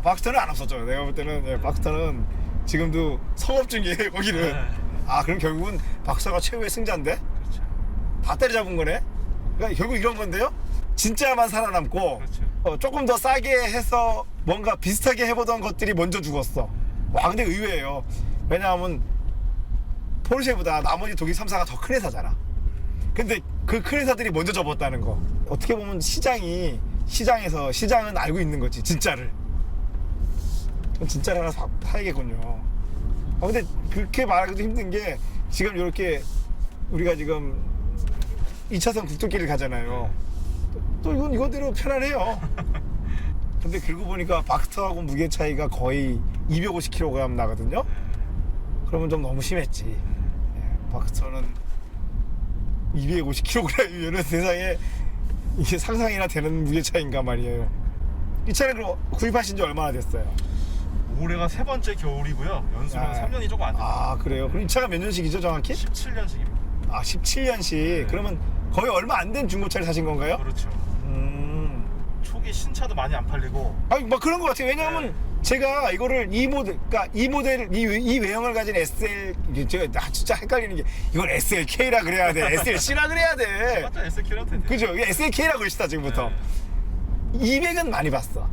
박스터는 안 없었죠. 내가 볼 때는 박스터는 지금도 성업 중이에요 거기는. 네. 그럼 결국은 박스터가 최후의 승자인데? 그렇죠. 다 때려잡은 거네? 그러니까 결국 이런 건데요? 진짜만 살아남고 그렇죠. 조금 더 싸게 해서 뭔가 비슷하게 해보던 것들이 먼저 죽었어. 근데 의외예요. 왜냐하면 포르쉐보다 나머지 독일 3사가 더 큰 회사잖아. 근데 그 큰 회사들이 먼저 접었다는 거. 어떻게 보면 시장은 알고 있는 거지 진짜를. 진짜를 하나 사야겠군요. 근데 그렇게 말하기도 힘든 게 지금 이렇게 우리가 지금 2차선 국도길을 가잖아요. 또 이건 이거대로 편안해요. 근데 그러고 보니까 박스터하고 무게 차이가 거의 250kg 나거든요. 그러면 좀 너무 심했지. 박스터는 250kg이면 세상에 이게 상상이나 되는 무게 차이인가 말이에요. 이 차를 그럼 구입하신 지 얼마나 됐어요? 올해가 세 번째 겨울이고요. 연수는 3년이 조금 안 됐어요. 그래요? 그럼 이 차가 몇 년식이죠 정확히? 17년식입니다. 17년식. 그러면 거의 얼마 안 된 중고차를 사신 건가요? 그렇죠. 초기 신차도 많이 안 팔리고. 그런 것 같아요. 왜냐하면 네. 제가 이거를 이 모델 이 외형을 가진 SL 진짜 헷갈리는 게 이걸 SLK라 그래야 돼, SLC라 그래야 돼. 맞죠? SK라도 되죠. 그죠? 이게 SLK라고 그러시다 지금부터. 200은 많이 봤어.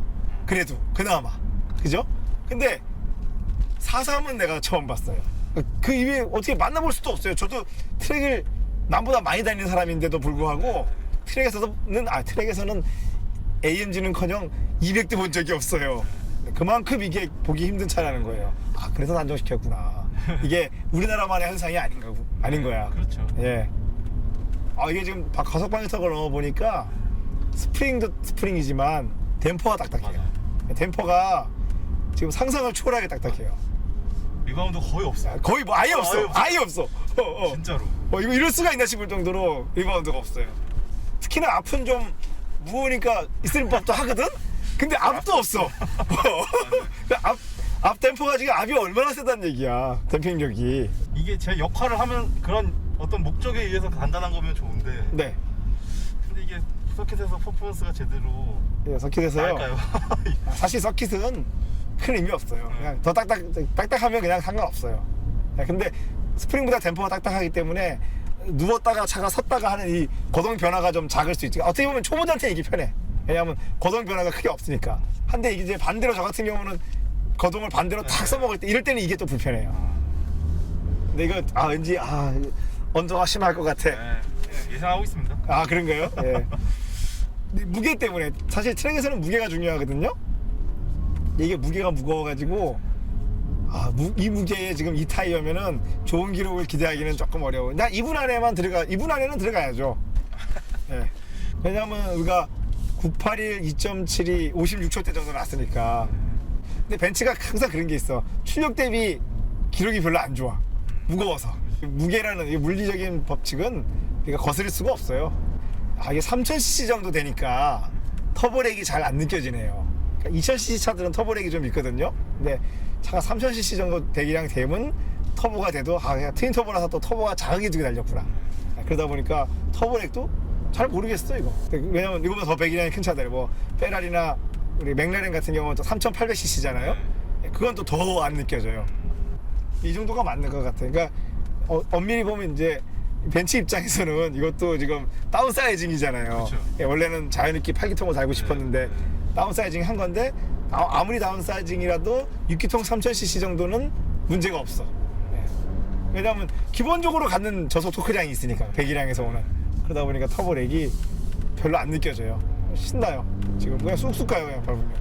그래도 그나마 그죠? 근데 43은 내가 처음 봤어요. 그 이외에 어떻게 만나볼 수도 없어요. 저도 트랙을 남보다 많이 다니는 사람인데도 불구하고 트랙에서는 AMG는커녕 200대 본 적이 없어요. 그만큼 이게 보기 힘든 차라는 거예요. 그래서 단종시켰구나. 이게 우리나라만의 현상이 아닌 거야. 그렇죠. 예. 이게 지금 가속방지턱을 넘어보니까 스프링도 스프링이지만 댐퍼가 딱딱해요. 댐퍼가 지금 상상을 초월하게 딱딱해요. 리바운드 거의 없어요. 거의 아예 없어. 아예 없어. 진짜로. 이거 이럴 수가 있나 싶을 정도로 리바운드가 없어요. 특히나 앞은 좀 무거우니까 있을 법도 하거든? 근데 앞도 없어. 앞 댐퍼가 지금 앞이 얼마나 세다는 얘기야. 댐핑력이. 이게 제 역할을 하면 그런 어떤 목적에 의해서 간단한 거면 좋은데. 네. 근데 이게 서킷에서 퍼포먼스가 제대로 서킷에서요. 나을까요? 사실 서킷은 큰 의미 없어요. 그냥 더 딱딱하면 그냥 상관없어요. 근데 스프링보다 댐퍼가 딱딱하기 때문에 누웠다가 차가 섰다가 하는 이 거동 변화가 좀 작을 수 있지. 어떻게 보면 초보자한테 이게 편해. 왜냐하면 거동 변화가 크게 없으니까. 한데 이제 반대로 저 같은 경우는 거동을 반대로 탁 써먹을 때 이럴 때는 이게 또 불편해요. 근데 이거 왠지 언더가 심할 것 같아. 네, 예상하고 있습니다. 그런가요? 예. 근데 무게 때문에 사실 트랙에서는 무게가 중요하거든요. 이게 무게가 무거워가지고 이 무게에 지금 이 타이어면은 좋은 기록을 기대하기는 조금 어려워. 2분 안에는 들어가야죠. 예. 왜냐하면 우리가 981, 2.72, 56초대 정도 났으니까. 근데 벤츠가 항상 그런 게 있어. 출력 대비 기록이 별로 안 좋아. 무거워서. 무게라는 이 물리적인 법칙은 우리가 거스릴 수가 없어요. 이게 3000cc 정도 되니까 터보렉이 잘 안 느껴지네요. 2000cc 차들은 터보렉이 좀 있거든요. 근데 차가 3000cc 정도 배기량 되면 터보가 돼도 그냥 트윈 터보라서 또 터보가 자극이 두개 달렸구나. 그러다 보니까 터보렉도 잘 모르겠어 이거. 왜냐면 이거보다 더 배기량이 큰 차들 뭐 페라리나 우리 맥라렌 같은 경우는 또 3800cc잖아요. 그건 또 더 안 느껴져요. 이 정도가 맞는 것 같아. 그러니까 엄밀히 보면 이제 벤츠 입장에서는 이것도 지금 다운사이징이잖아요. 그렇죠. 원래는 자연흡기 8기통을 달고 싶었는데 다운사이징 한 건데 아무리 다운사이징이라도 6기통 3000cc 정도는 문제가 없어. 왜냐하면 기본적으로 갖는 저속 토크량이 있으니까 배기량에서 오는. 그러다 보니까 터보렉이 별로 안 느껴져요. 신나요. 지금 그냥 쑥쑥 가요 그냥 밟으면.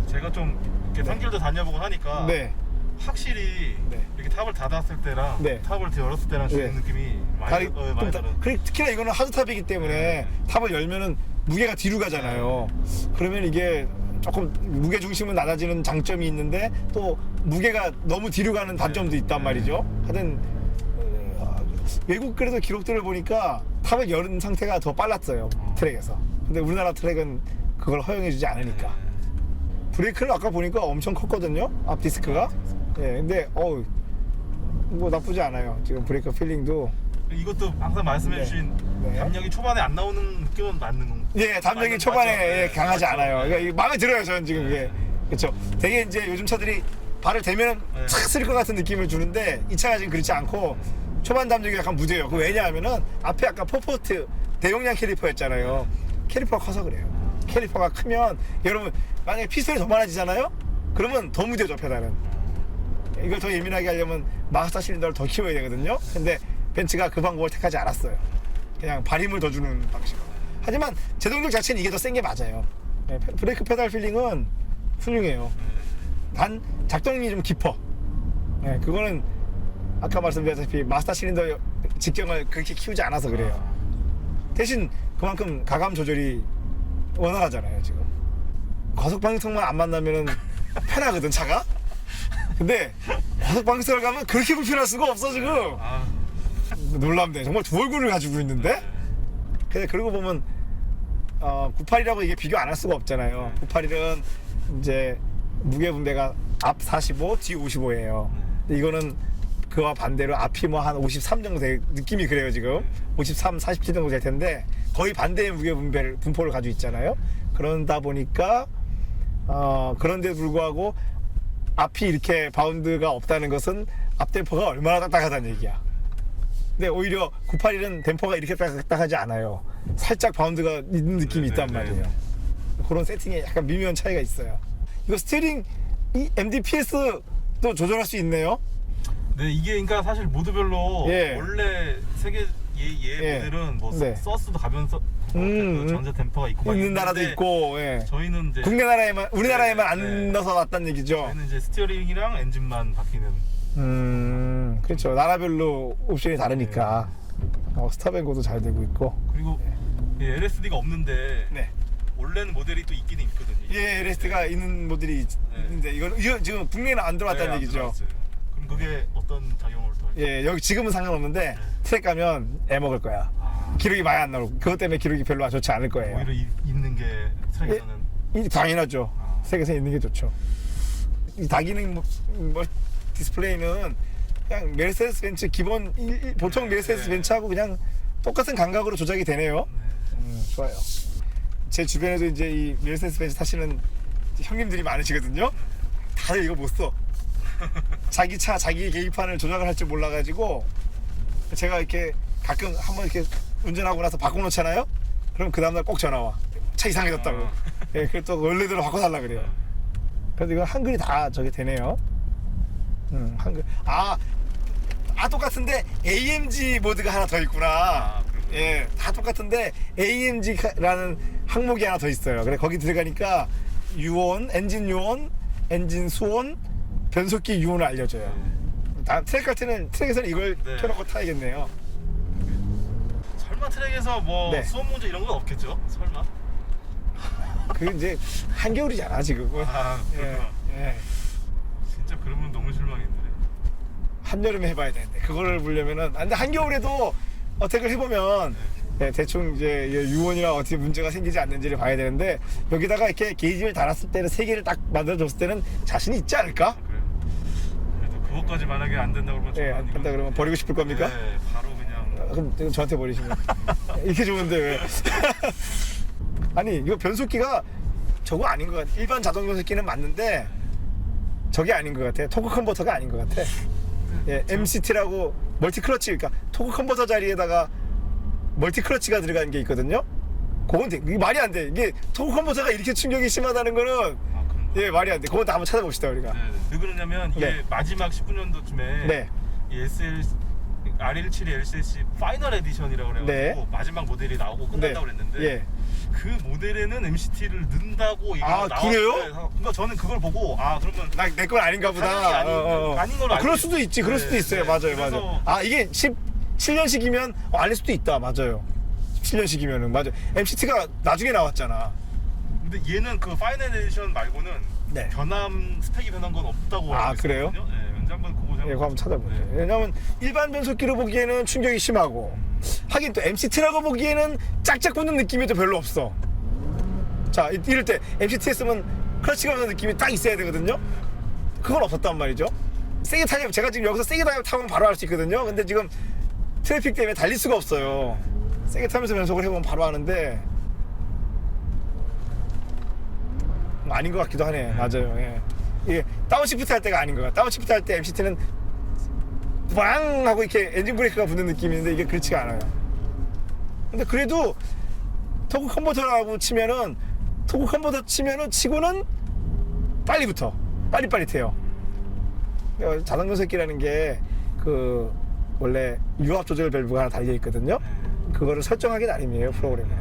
제가 좀 이렇게 산길도 다녀보고 하니까 네. 확실히 네. 이렇게 탑을 닫았을 때랑 네. 탑을 열었을 때랑 주는 네. 느낌이 많이 다른. 특히나 이거는 하드탑이기 때문에 네. 탑을 열면은 무게가 뒤로 가잖아요. 그러면 이게 조금 무게 중심은 낮아지는 장점이 있는데 또 무게가 너무 뒤로 가는 단점도 있단 말이죠. 하여튼 외국 그래도 기록들을 보니까 탑을 여는 상태가 더 빨랐어요. 트랙에서. 근데 우리나라 트랙은 그걸 허용해주지 않으니까. 브레이크는 아까 보니까 엄청 컸거든요. 앞 디스크가. 예, 근데 뭐 나쁘지 않아요. 지금 브레이크 필링도. 이것도 항상 말씀해주신 네. 담력이 초반에 안 나오는 느낌은 맞는 건. 예, 담력이 맞는- 초반에 맞죠? 예, 강하지 맞죠? 않아요. 네. 그러니까 이게 마음에 들어요, 저는 지금 이게. 그렇죠. 되게 이제 요즘 차들이 발을 대면 네. 착 쓸 것 같은 느낌을 주는데 이 차가 지금 그렇지 않고 초반 담력이 약간 무뎌요. 그 왜냐하면은 앞에 아까 4포트 대용량 캐리퍼였잖아요. 캐리퍼가 커서 그래요. 캐리퍼가 크면 여러분 만약에 피스톤이 더 많아지잖아요. 그러면 더 무뎌져 페달은. 이걸 더 예민하게 하려면 마스터 실린더를 더 키워야 되거든요. 근데 벤츠가 그 방법을 택하지 않았어요. 그냥 발힘을 더 주는 방식으로. 하지만 제동력 자체는 이게 더 센 게 맞아요. 네, 브레이크 페달 필링은 훌륭해요. 단 작동이 좀 깊어. 네, 그거는 아까 말씀드렸다시피 마스터 실린더 직경을 그렇게 키우지 않아서 그래요. 대신 그만큼 가감 조절이 원활하잖아요 지금. 과속 방지턱만 안 만나면은 편하거든 차가. 근데 과속 방지턱을 가면 그렇게 불편할 수가 없어 지금. 아, 놀랍네. 정말 두 얼굴을 가지고 있는데. 근데 그러고 보면 98이라고 이게 비교 안 할 수가 없잖아요. 98은 이제 무게 분배가 앞 45, 뒤 55예요. 근데 이거는 그와 반대로 앞이 뭐 한 53 정도 될 느낌이 그래요 지금. 53, 47 정도 될 텐데 거의 반대의 무게 분포를 가지고 있잖아요. 그러다 보니까 그런데 불구하고 앞이 이렇게 바운드가 없다는 것은 앞 댐퍼가 얼마나 딱딱하다는 얘기야. 근데 오히려 981은 댐퍼가 이렇게 딱딱하지 않아요. 살짝 바운드가 있는 느낌이 있단 말이에요. 그런 세팅에 약간 미묘한 차이가 있어요. 이거 스티어링 이 MDPS도 조절할 수 있네요. 네, 이게 그러니까 사실 모드별로 예. 원래 세계 예. 모델은 뭐 네. 서스도 가변서 그 전자 댐퍼가 있고 막 있는 나라도 있는데 있고, 예. 저희는 이제 우리나라에만 안 네. 넣어서 왔다는 얘기죠. 저희는 이제 스티어링이랑 엔진만 바뀌는. 그렇죠. 나라별로 옵션이 다르니까. 스탑앤고도 잘 되고 있고. 그리고 예, LSD가 없는데 네. 원래는 모델이 또 있긴 있거든요. 예, LSD가 있는 모델이 있는데 이거 지금 국내에는 안 들어왔다는 네, 안 얘기죠. 들어왔어요. 그럼 그게 어떤 작용을 또 할까요? 예, 여기 지금은 상관없는데 트랙 가면 애 먹을 거야. 기록이 많이 안 나오고 그것 때문에 기록이 별로 좋지 않을 거예요. 오히려 있는 게 트랙에서는 이 당연하죠. 세계에서 있는 게 좋죠. 이 다기능 디스플레이는 그냥 메르세데스 벤츠 기본 보통 메르세데스 벤츠하고 그냥 똑같은 감각으로 조작이 되네요. 좋아요. 제 주변에도 이제 이 메르세데스 벤츠 타시는 형님들이 많으시거든요. 다들 이거 못 써. 자기 차 자기 계기판을 조작을 할 줄 몰라가지고 제가 이렇게 가끔 한번 이렇게 운전하고 나서 바꿔놓잖아요. 그럼 그 다음날 꼭 전화 와. 차 이상해졌다고. 예, 그래서 또 원래대로 바꿔달라 그래요. 그래서 이거 한글이 다 저게 되네요. 한글. 똑같은데 AMG 모드가 하나 더 있구나. 예, 다 똑같은데 AMG라는 항목이 하나 더 있어요. 그래 거기 들어가니까 유온, 엔진 유온, 엔진 수온, 변속기 유온을 알려줘요. 트랙 갈 때는 트랙에서는 이걸 네. 켜놓고 타야겠네요. 설마 트랙에서 뭐 네. 수업 문제 이런 건 없겠죠? 설마? 그게 이제 한겨울이잖아 지금. 그렇구나. 예. 진짜 그러면 너무 실망인데. 한여름에 해봐야 되는데 그거를 보려면은 근데 한겨울에도 어택을 해보면 예, 대충 이제 유온이나 어떻게 문제가 생기지 않는지를 봐야 되는데 여기다가 이렇게 게이지를 달았을 때는 3개를 딱 만들어줬을 때는 자신이 있지 않을까? 그래요. 그래도 그것까지 만약에 안 된다 그러면 예, 저는 안 된다 그러면 버리고 싶을 겁니까? 네, 바로 그냥 그럼 지금 저한테 버리시면 이렇게 좋은데 왜? 아니 이거 변속기가 저거 아닌 것 같아. 일반 자동 변속기는 맞는데 저게 아닌 것 같아. 토크 컨버터가 아닌 것 같아. 예, MCT라고 멀티 클러치, 그러니까 토크 컨버터 자리에다가 멀티 클러치가 들어간 게 있거든요. 그건 이게 말이 안 돼. 이게 토크 컨버터가 이렇게 충격이 심하다는 거는 그런 거. 예 말이 안 돼. 그건 다 한번 찾아봅시다 우리가. 네, 네. 왜 그러냐면 이게 네. 마지막 19년도쯤에 네. 이 R17 LCC 파이널 에디션이라고 그래가지고 네. 마지막 모델이 나오고 끝난다고 그랬는데 예. 그 모델에는 MCT를 넣는다고 얘기가 아, 나왔어요. 그래요? 그러니까 저는 그걸 보고 그러면 나 내 건 아닌가 보다. 당연히 아닌 걸로 알고 그럴 수도 있지. 그럴 네, 수도 있어요. 네. 맞아요, 그래서- 맞아요. 아 이게 17년식이면 아닐 수도 있다. 맞아요. 17년식이면은 맞아. MCT가 나중에 나왔잖아. 근데 얘는 그 파이널 에디션 말고는 네. 변함 스펙이 변한 건 없다고 아, 알고 그래요? 있거든요. 네, 언제 한번 그거 예, 그거 한번 찾아볼게요. 네. 왜냐면 일반 변속기로 보기에는 충격이 심하고 하긴 또 MCT라고 보기에는 짝짝 붙는 느낌이 또 별로 없어. 자, 이럴 때 MCT 했으면 클러치가 오는 느낌이 딱 있어야 되거든요. 그건 없었단 말이죠. 세게 타면 제가 지금 여기서 세게 타면 바로 할 수 있거든요. 근데 지금 트래픽 때문에 달릴 수가 없어요. 세게 타면서 변속을 해보면 바로 하는데 아닌 것 같기도 하네. 맞아요. 예. 이게 다운시프트 할 때가 아닌 것 같아. 다운시프트 할 때 MCT는 빵 하고 이렇게 엔진 브레이크가 붙는 느낌인데 이게 그렇지가 않아요. 근데 그래도 토크 컨버터라고 치면은 토크 컨버터 치고는 빨리 붙어. 빨리빨리해요. 자동 변속기라는 게 그 원래 유압 조절 밸브가 하나 달려 있거든요. 그거를 설정하기 나름이에요, 프로그램으로.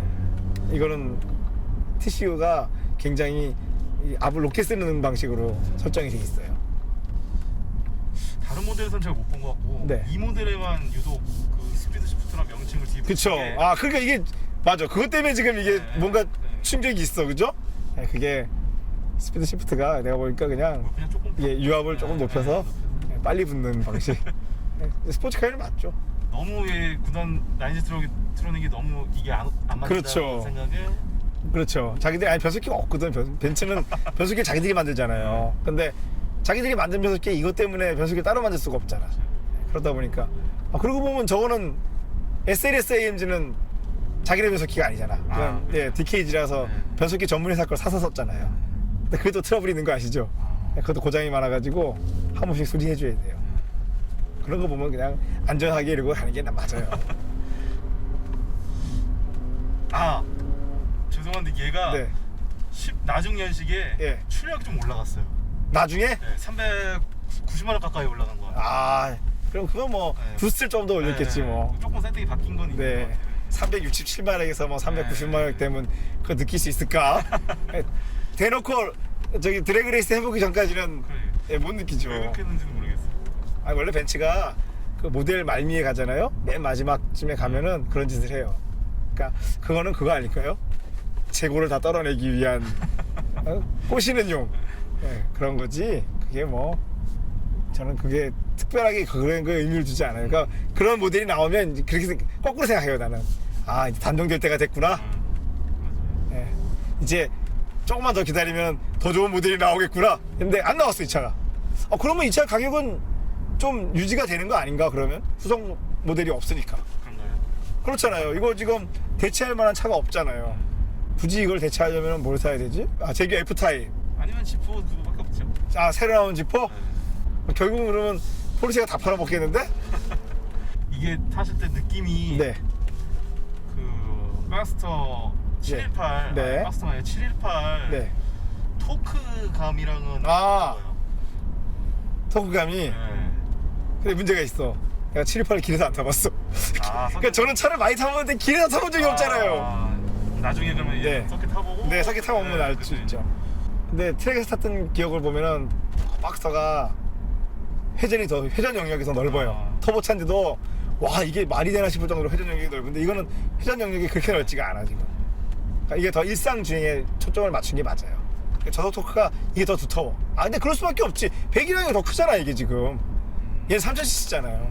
이거는 TCU가 굉장히 이 압을 높게 쓰는 방식으로 설정이 되어 있어요. 다른 모델에서는 잘 못 본 것 같고 네. 이 모델에만 유독 그 스피드 시프트랑 명칭을 뒤에 그쵸. 붙인 게 아, 그러니까 이게 맞아. 그것 때문에 지금 이게 네, 뭔가 네. 충격이 있어, 그죠? 네, 그게 스피드 시프트가 내가 보니까 그냥 그냥 조금 예, 유압을 조금 네, 높여서 네, 빨리 붙는 방식. 네, 스포츠카에는 맞죠. 너무 구단 라인즈 트로닉이 너무 이게 안 맞는다는 그렇죠. 생각에 그렇죠. 자기들이 아니 변속기가 없거든. 벤츠는 변속기 자기들이 만들잖아요. 근데 자기들이 만든 변속기 이것 때문에 변속기 따로 만들 수가 없잖아. 그러다 보니까 그러고 보면 저거는 SLS AMG는 자기네 변속기가 아니잖아. 그냥 예, DKG라서 네. 변속기 전문 회사 걸 사서 썼잖아요. 근데 그래도 트러블이 있는 거 아시죠? 그것도 고장이 많아가지고 한 번씩 수리해줘야 돼요. 그런 거 보면 그냥 안전하게 이러고 가는 게 맞아요. 죄송한데 얘가 네. 나중년식에 예. 출력이 좀 올라갔어요. 나중에 네, 390만 원 가까이 올라간 거 같아요. 아 그럼 그건 뭐 네. 부스트를 좀 더 올렸겠지 네, 뭐. 조금 세팅이 바뀐 건 있는 것 네. 같아요. 367만원에서 뭐 390만원 되면 그거 느낄 수 있을까? 대놓고 저기 드래그레이스 해보기 전까지는 그래. 예, 못 느끼죠. 왜 그렇게 했는지는 모르겠어요. 아니, 원래 벤츠가 그 모델 말미에 가잖아요. 맨 마지막쯤에 가면은 그런 짓을 해요. 그러니까 그거는 그거 아닐까요? 재고를 다 떨어내기 위한 꼬시는 용 그런 거지. 그게 뭐 저는 그게 특별하게 그런 거에 의미를 두지 않아요. 그러니까 그런 모델이 나오면 그렇게 거꾸로 생각해요. 나는 이제 단종될 때가 됐구나. 예. 이제 조금만 더 기다리면 더 좋은 모델이 나오겠구나. 근데 안 나왔어 이 차가. 그러면 이 차 가격은 좀 유지가 되는 거 아닌가? 그러면 후속 모델이 없으니까. 그런가요? 그렇잖아요. 이거 지금 대체할 만한 차가 없잖아요. 굳이 이걸 대체하려면 뭘 사야 되지? 제규 F타입. 아니면 지프 그거밖에 없죠. 새로 나온 지퍼? 네. 결국은 그러면 포르쉐가 다 팔아먹겠는데? 이게 타실 때 느낌이 네. 그 마스터 718, 네. 마스터가 아니라 718 네. 토크감이랑은 아. 어떤가요? 토크감이. 네. 근데 문제가 있어. 내가 718을 길에서 안 타봤어. 그러니까 저는 차를 많이 타봤는데 길에서 타본 적이 없잖아요. 나중에 그러면 이제 네. 서킷 타보고 네, 서킷 타보면 알 수 있죠. 근데 트랙에서 탔던 기억을 보면은 박스가 회전 영역이 더 넓어요. 터보차인데도 와 이게 말이 되나 싶을 정도로 회전 영역이 넓은데 이거는 회전 영역이 그렇게 넓지가 않아 지금. 그러니까 이게 더 일상 주행에 초점을 맞춘 게 맞아요. 저속 토크가 이게 더 두터워. 근데 그럴 수밖에 없지. 배기량이 더 크잖아 이게 지금. 얘는 3000cc잖아요.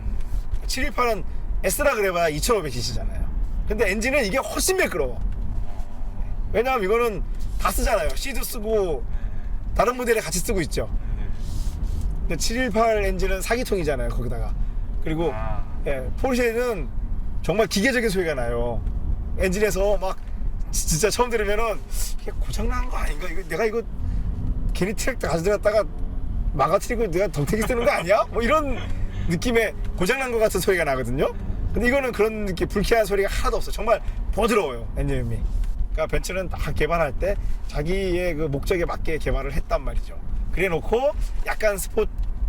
718은 S라 그래봐야 2500cc잖아요. 근데 엔진은 이게 훨씬 매끄러워. 왜냐하면 이거는 다 쓰잖아요. C도 쓰고 다른 모델에 같이 쓰고 있죠. 근데 718 엔진은 4기통이잖아요. 거기다가. 그리고 예, 포르쉐는 정말 기계적인 소리가 나요. 엔진에서 막 진짜 처음 들으면은 이게 고장난 거 아닌가? 내가 이거 괜히 트랙터 가져다가 망가뜨리고 내가 덩태기 쓰는 거 아니야? 뭐 이런 느낌의 고장난 것 같은 소리가 나거든요. 근데 이거는 그런 느낌, 불쾌한 소리가 하나도 없어. 정말 부드러워요, 엔진음이. 그러니까 벤츠는 다 개발할 때 자기의 그 목적에 맞게 개발을 했단 말이죠. 그래 놓고 약간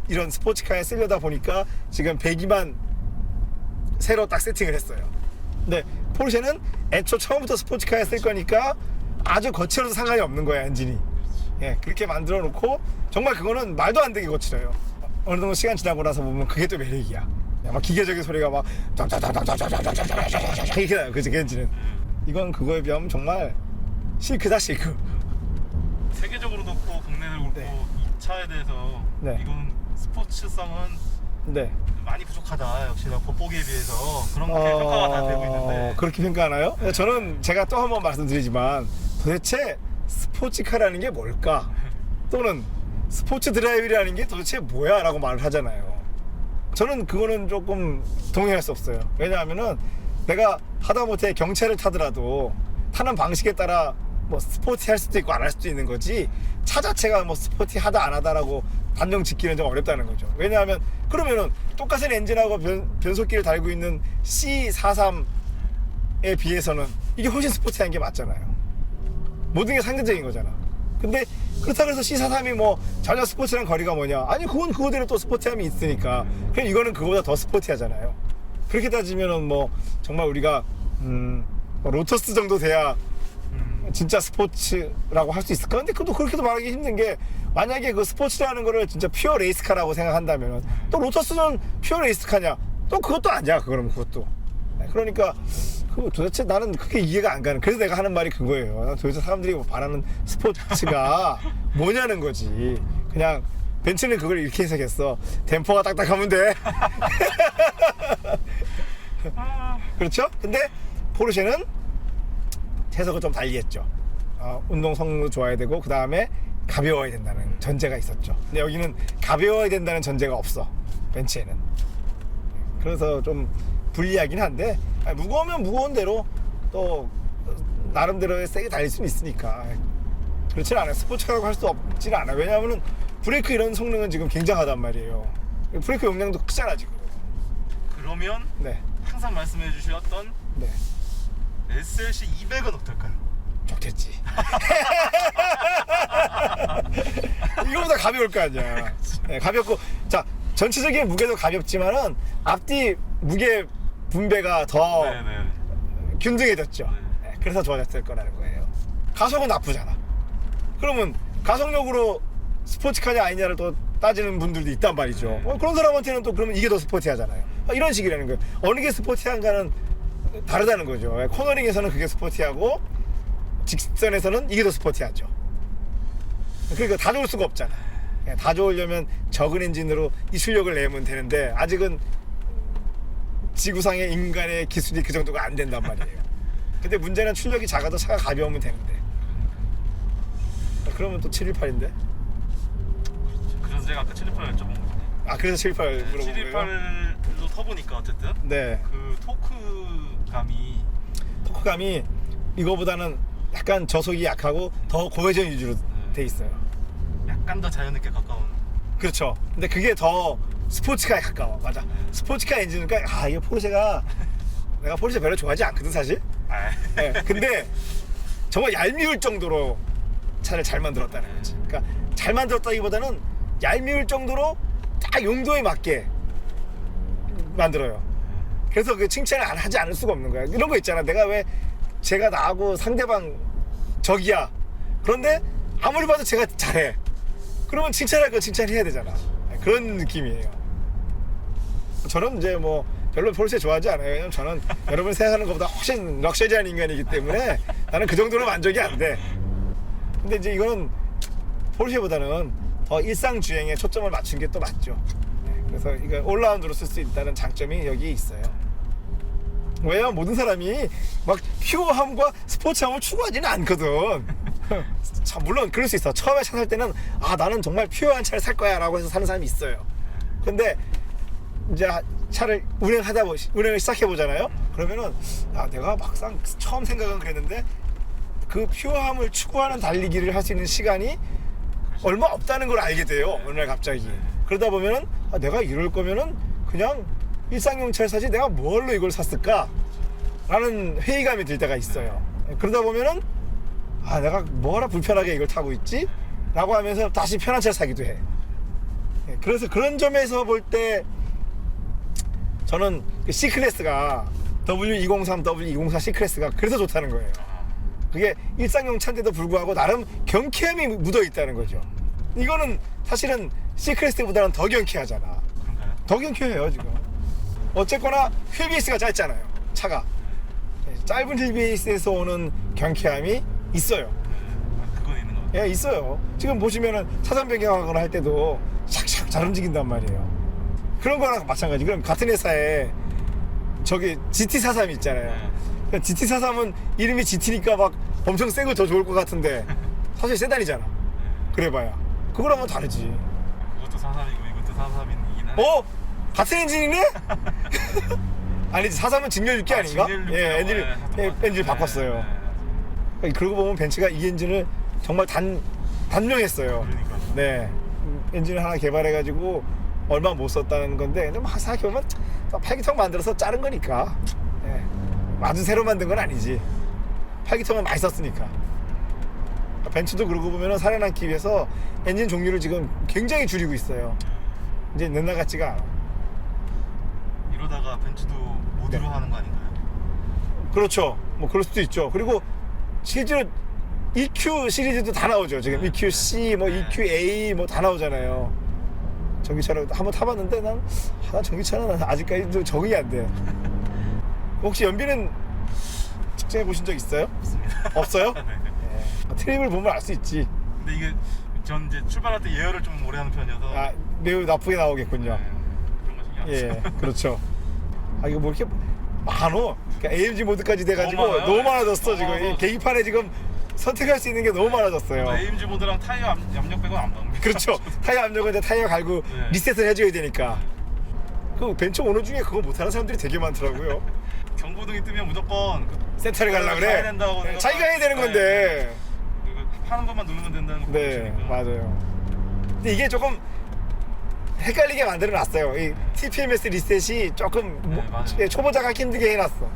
이런 스포츠카에 쓰려다 보니까 지금 배기만 새로 딱 세팅을 했어요. 근데 포르쉐는 애초 처음부터 스포츠카에 쓸 거니까 아주 거칠어도 상관이 없는 거야, 엔진이. 예, 그렇게 만들어 놓고 정말 그거는 말도 안 되게 거칠어요. 어느 정도 시간 지나고 나서 보면 그게 또 매력이야. 막 기계적인 소리가 막 이렇게 나요. 그치, 엔진은. 이건 그거에 비하면 정말 실크다, 실크. 세계적으로 그렇고 국내를 그렇고 네. 이 차에 대해서 네. 이건 스포츠성은 네. 많이 부족하다. 역시나 겉보기에 비해서 그런 평가가 다 되고 있는데. 그렇게 평가하나요? 저는 제가 또 한 번 말씀드리지만 도대체 스포츠카라는 게 뭘까? 또는 스포츠 드라이브라는 게 도대체 뭐야? 라고 말을 하잖아요. 저는 그거는 조금 동의할 수 없어요. 왜냐하면은 내가 하다못해 경차를 타더라도 타는 방식에 따라 뭐 스포티할 수도 있고 안 할 수도 있는 거지, 차 자체가 뭐 스포티하다 안 하다라고 단정 짓기는 좀 어렵다는 거죠. 왜냐하면 그러면은 똑같은 엔진하고 변속기를 달고 있는 C43에 비해서는 이게 훨씬 스포티한 게 맞잖아요. 모든 게 상대적인 거잖아. 근데 그렇다고 해서 C43이 뭐 전혀 스포츠랑 거리가 뭐냐? 아니, 그건 그거대로 또 스포티함이 있으니까. 그럼 이거는 그거보다 더 스포티하잖아요. 그렇게 따지면은 뭐 정말 우리가 뭐 로터스 정도 돼야 진짜 스포츠라고 할 수 있을까? 근데 그것도 그렇게도 말하기 힘든 게, 만약에 그 스포츠라는 거를 진짜 퓨어 레이스카라고 생각한다면 또 로터스는 퓨어 레이스카냐? 또 그것도 아니야. 그거는 그것도. 그러니까 그 도대체 나는 그게 이해가 안 가는. 그래서 내가 하는 말이 그거예요. 도대체 사람들이 바라는 스포츠가 뭐냐는 거지. 그냥 벤츠는 그걸 이렇게 해석했어. 댐퍼가 딱딱하면 돼. 그렇죠? 근데 포르쉐는 해석을 좀 달리 했죠. 운동 성능도 좋아야 되고 그 다음에 가벼워야 된다는 전제가 있었죠. 근데 여기는 가벼워야 된다는 전제가 없어, 벤츠에는. 그래서 좀 불리하긴 한데, 무거우면 무거운 대로 또 나름대로 세게 달릴 수는 있으니까. 그렇진 않아요. 스포츠카라고 할 수 없지는 않아요. 왜냐하면 브레이크 이런 성능은 지금 굉장하단 말이에요. 브레이크 용량도 크잖아 지금. 그러면 네. 항상 말씀해 주셨던 네. SLC 200은 어떨까요? 좋겠지. 이거보다 가벼울 거 아니야. 네, 가볍고, 자, 전체적인 무게도 가볍지만은 앞뒤 무게 분배가 더 네네. 균등해졌죠. 네, 그래서 좋아졌을 거라는 거예요. 가속은 나쁘잖아. 그러면 가속력으로 스포츠카냐 아니냐를 또 따지는 분들도 있단 말이죠. 그런 사람한테는 또 그러면 이게 더 스포티하잖아요. 이런 식이라는 거예요. 어느 게 스포티한가는 다르다는 거죠. 코너링에서는 그게 스포티하고 직선에서는 이게 더 스포티하죠. 그러니까 다 좋을 수가 없잖아. 다 좋으려면 적은 엔진으로 이 출력을 내면 되는데 아직은 지구상의 인간의 기술이 그 정도가 안 된단 말이에요. 근데 문제는 출력이 작아도 차가 가벼우면 되는데. 그러면 또 718인데? 그래서 제가 아까 718 여쭤본 거예요. 그래서 718 물어본 거예요? 718로 터보니까 어쨌든 네. 그 토크감이 이거보다는 약간 저속이 약하고 더 고회전 위주로 돼 있어요. 약간 더 자연스럽게 가까운. 그렇죠. 근데 그게 더 스포츠카에 가까워. 맞아. 스포츠카 엔진은 이게 포르쉐가, 내가 포르쉐 별로 좋아하지 않거든 사실. 네, 근데 정말 얄미울 정도로 차를 잘 만들었다는 거지. 그러니까 잘 만들었다기보다는 얄미울 정도로 딱 용도에 맞게 만들어요. 그래서 그 칭찬을 안 하지 않을 수가 없는 거야. 이런 거 있잖아. 내가 왜 제가 나하고 상대방 적이야. 그런데 아무리 봐도 제가 잘해. 그러면 칭찬할 거 칭찬해야 되잖아. 그런 느낌이에요. 저는 이제 뭐 별로 포르쉐 좋아하지 않아요. 왜냐면 저는 여러분이 생각하는 것보다 훨씬 럭셔리한 인간이기 때문에 나는 그 정도로 만족이 안 돼. 근데 이제 이거는 포르쉐보다는 더 일상 주행에 초점을 맞춘 게 또 맞죠. 그래서 이거 올라운드로 쓸 수 있다는 장점이 여기 있어요. 왜냐면 모든 사람이 막 퓨어함과 스포츠함을 추구하지는 않거든. 자, 물론 그럴 수 있어. 처음에 차 살 때는 아 나는 정말 퓨어한 차를 살 거야 라고 해서 사는 사람이 있어요. 근데 이제 차를 운행을 시작해 보잖아요. 그러면은 아 내가 막상 처음 생각은 그랬는데 그 퓨어함을 추구하는 달리기를 할 수 있는 시간이 얼마 없다는 걸 알게 돼요. 어느 날 갑자기. 그러다 보면은 아, 내가 이럴 거면은 그냥 일상용 차를 사지 내가 뭘로 이걸 샀을까? 라는 회의감이 들 때가 있어요. 그러다 보면은 아 내가 뭐라 불편하게 이걸 타고 있지? 라고 하면서 다시 편한 차를 사기도 해. 그래서 그런 점에서 볼 때 저는 그 C클래스가 W203, W204 C클래스가 그래서 좋다는 거예요. 그게 일상용 차인데도 불구하고 나름 경쾌함이 묻어 있다는 거죠. 이거는 사실은 C클래스보다는 더 경쾌하잖아. 그런가요? 더 경쾌해요 지금. 어쨌거나 휠베이스가 짧잖아요 차가. 짧은 휠베이스에서 오는 경쾌함이 있어요. 그건 있는 것 같아요. 예, 있어요. 지금 보시면은 차선 변경하거나 할 때도 샥샥 잘 움직인단 말이에요. 그런 거랑 마찬가지. 그럼 같은 회사에 저기 GT43 있잖아요. 그러니까 GT43은 이름이 GT니까 막 엄청 센 거 더 좋을 것 같은데 사실 세단이잖아. 그래봐야 그거랑은 다르지. 그것도 43이고 이것도 43이긴 하네. 어? 같은 엔진이네? 아니지 43은 직렬 6기 아닌가? 직렬 예, 육기라고, 엔진을 네, 바꿨어요. 네. 그러고 보면 벤츠가 이 엔진을 정말 단명했어요. 그러니까. 네, 엔진을 하나 개발해가지고 얼마 못 썼다는 건데, 근데 막 생각해보면 8기통 만들어서 자른 거니까. 네. 아주 새로 만든 건 아니지. 8기통은 많이 썼으니까. 벤츠도 그러고 보면 살아남기 위해서 엔진 종류를 지금 굉장히 줄이고 있어요. 이제 옛날 같지가 않아. 이러다가 벤츠도 모드로 네. 하는 거 아닌가요? 그렇죠. 뭐 그럴 수도 있죠. 그리고 실제로 EQ 시리즈도 다 나오죠. 지금 네. EQC, 뭐 네. EQA 뭐 다 나오잖아요. 전기차를 한번 타봤는데 난 전기차는 아직까지도 적응이 안 돼. 혹시 연비는 측정해 보신 적 있어요? 없습니다. 없어요? 네. 네. 트립을 보면 알 수 있지. 근데 이게 전 이제 출발할 때 예열을 좀 오래 하는 편이어서 아, 매우 나쁘게 나오겠군요. 네. 그런 거 신경 안 예, 써요. 그렇죠. 아, 이거 뭐 이렇게 많어. 그러니까 AMG 모드까지 돼가지고 너무 많아요. 너무 많아졌어. 지금 어, 이 계기판에 지금 선택할 수 있는 게 너무 많아졌어요. AMG 모드랑 타이어 압력 빼고 안 나옵니다. 그렇죠. 타이어 압력은 이제 타이어 갈고 네. 리셋을 해줘야 되니까. 그 벤처 오너 중에 그거 못하는 사람들이 되게 많더라고요. 경고등이 뜨면 무조건 센터를 가려고 가야 그래. 된다고 네, 생각- 자기가 해야 되는 네. 건데. 이거 파는 것만 누르면 된다는 거 네, 보시니까. 맞아요. 근데 이게 조금 헷갈리게 만들어놨어요. 이 TPMS 리셋이 조금 맞아요. 초보자가 힘들게 해놨어.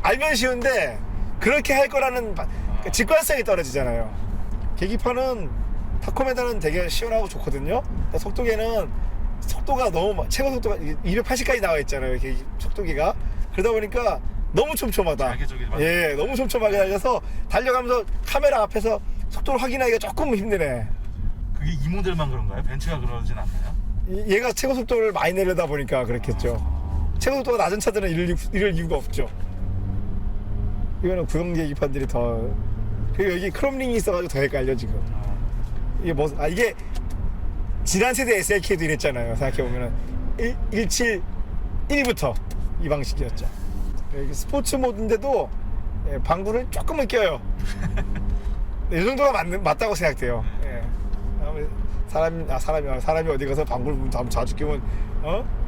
알면 쉬운데 그렇게 할 거라는 그러니까 직관성이 떨어지잖아요. 계기판은 타코메다는 되게 시원하고 좋거든요. 근데 속도계는 속도가 너무 최고 속도가 280까지 나와 있잖아요. 속도계가. 그러다 보니까 너무 촘촘하다. 날개쪽이 맞아요. 예, 너무 촘촘하게 달려서 달려가면서 카메라 앞에서 속도를 확인하기가 조금 힘드네. 그게 이 모델만 그런가요? 벤츠가 그러진 않나요? 얘가 최고 속도를 많이 내려다 보니까 그렇겠죠. 최고 속도가 낮은 차들은 이럴 이유가 없죠. 이거는 구형 계기판들이 더. 그리고 여기 크롬링이 있어가지고 더 헷갈려 지금. 이게 뭐? 아 이게 지난 세대 SLK도 이랬잖아요. 생각해보면은 171부터 이 방식이었죠. 여기 스포츠 모드인데도 예, 방구를 조금은 껴요. 이 정도가 맞다고 생각돼요. 예. 사람이 어디 가서 방구를 자주 끼면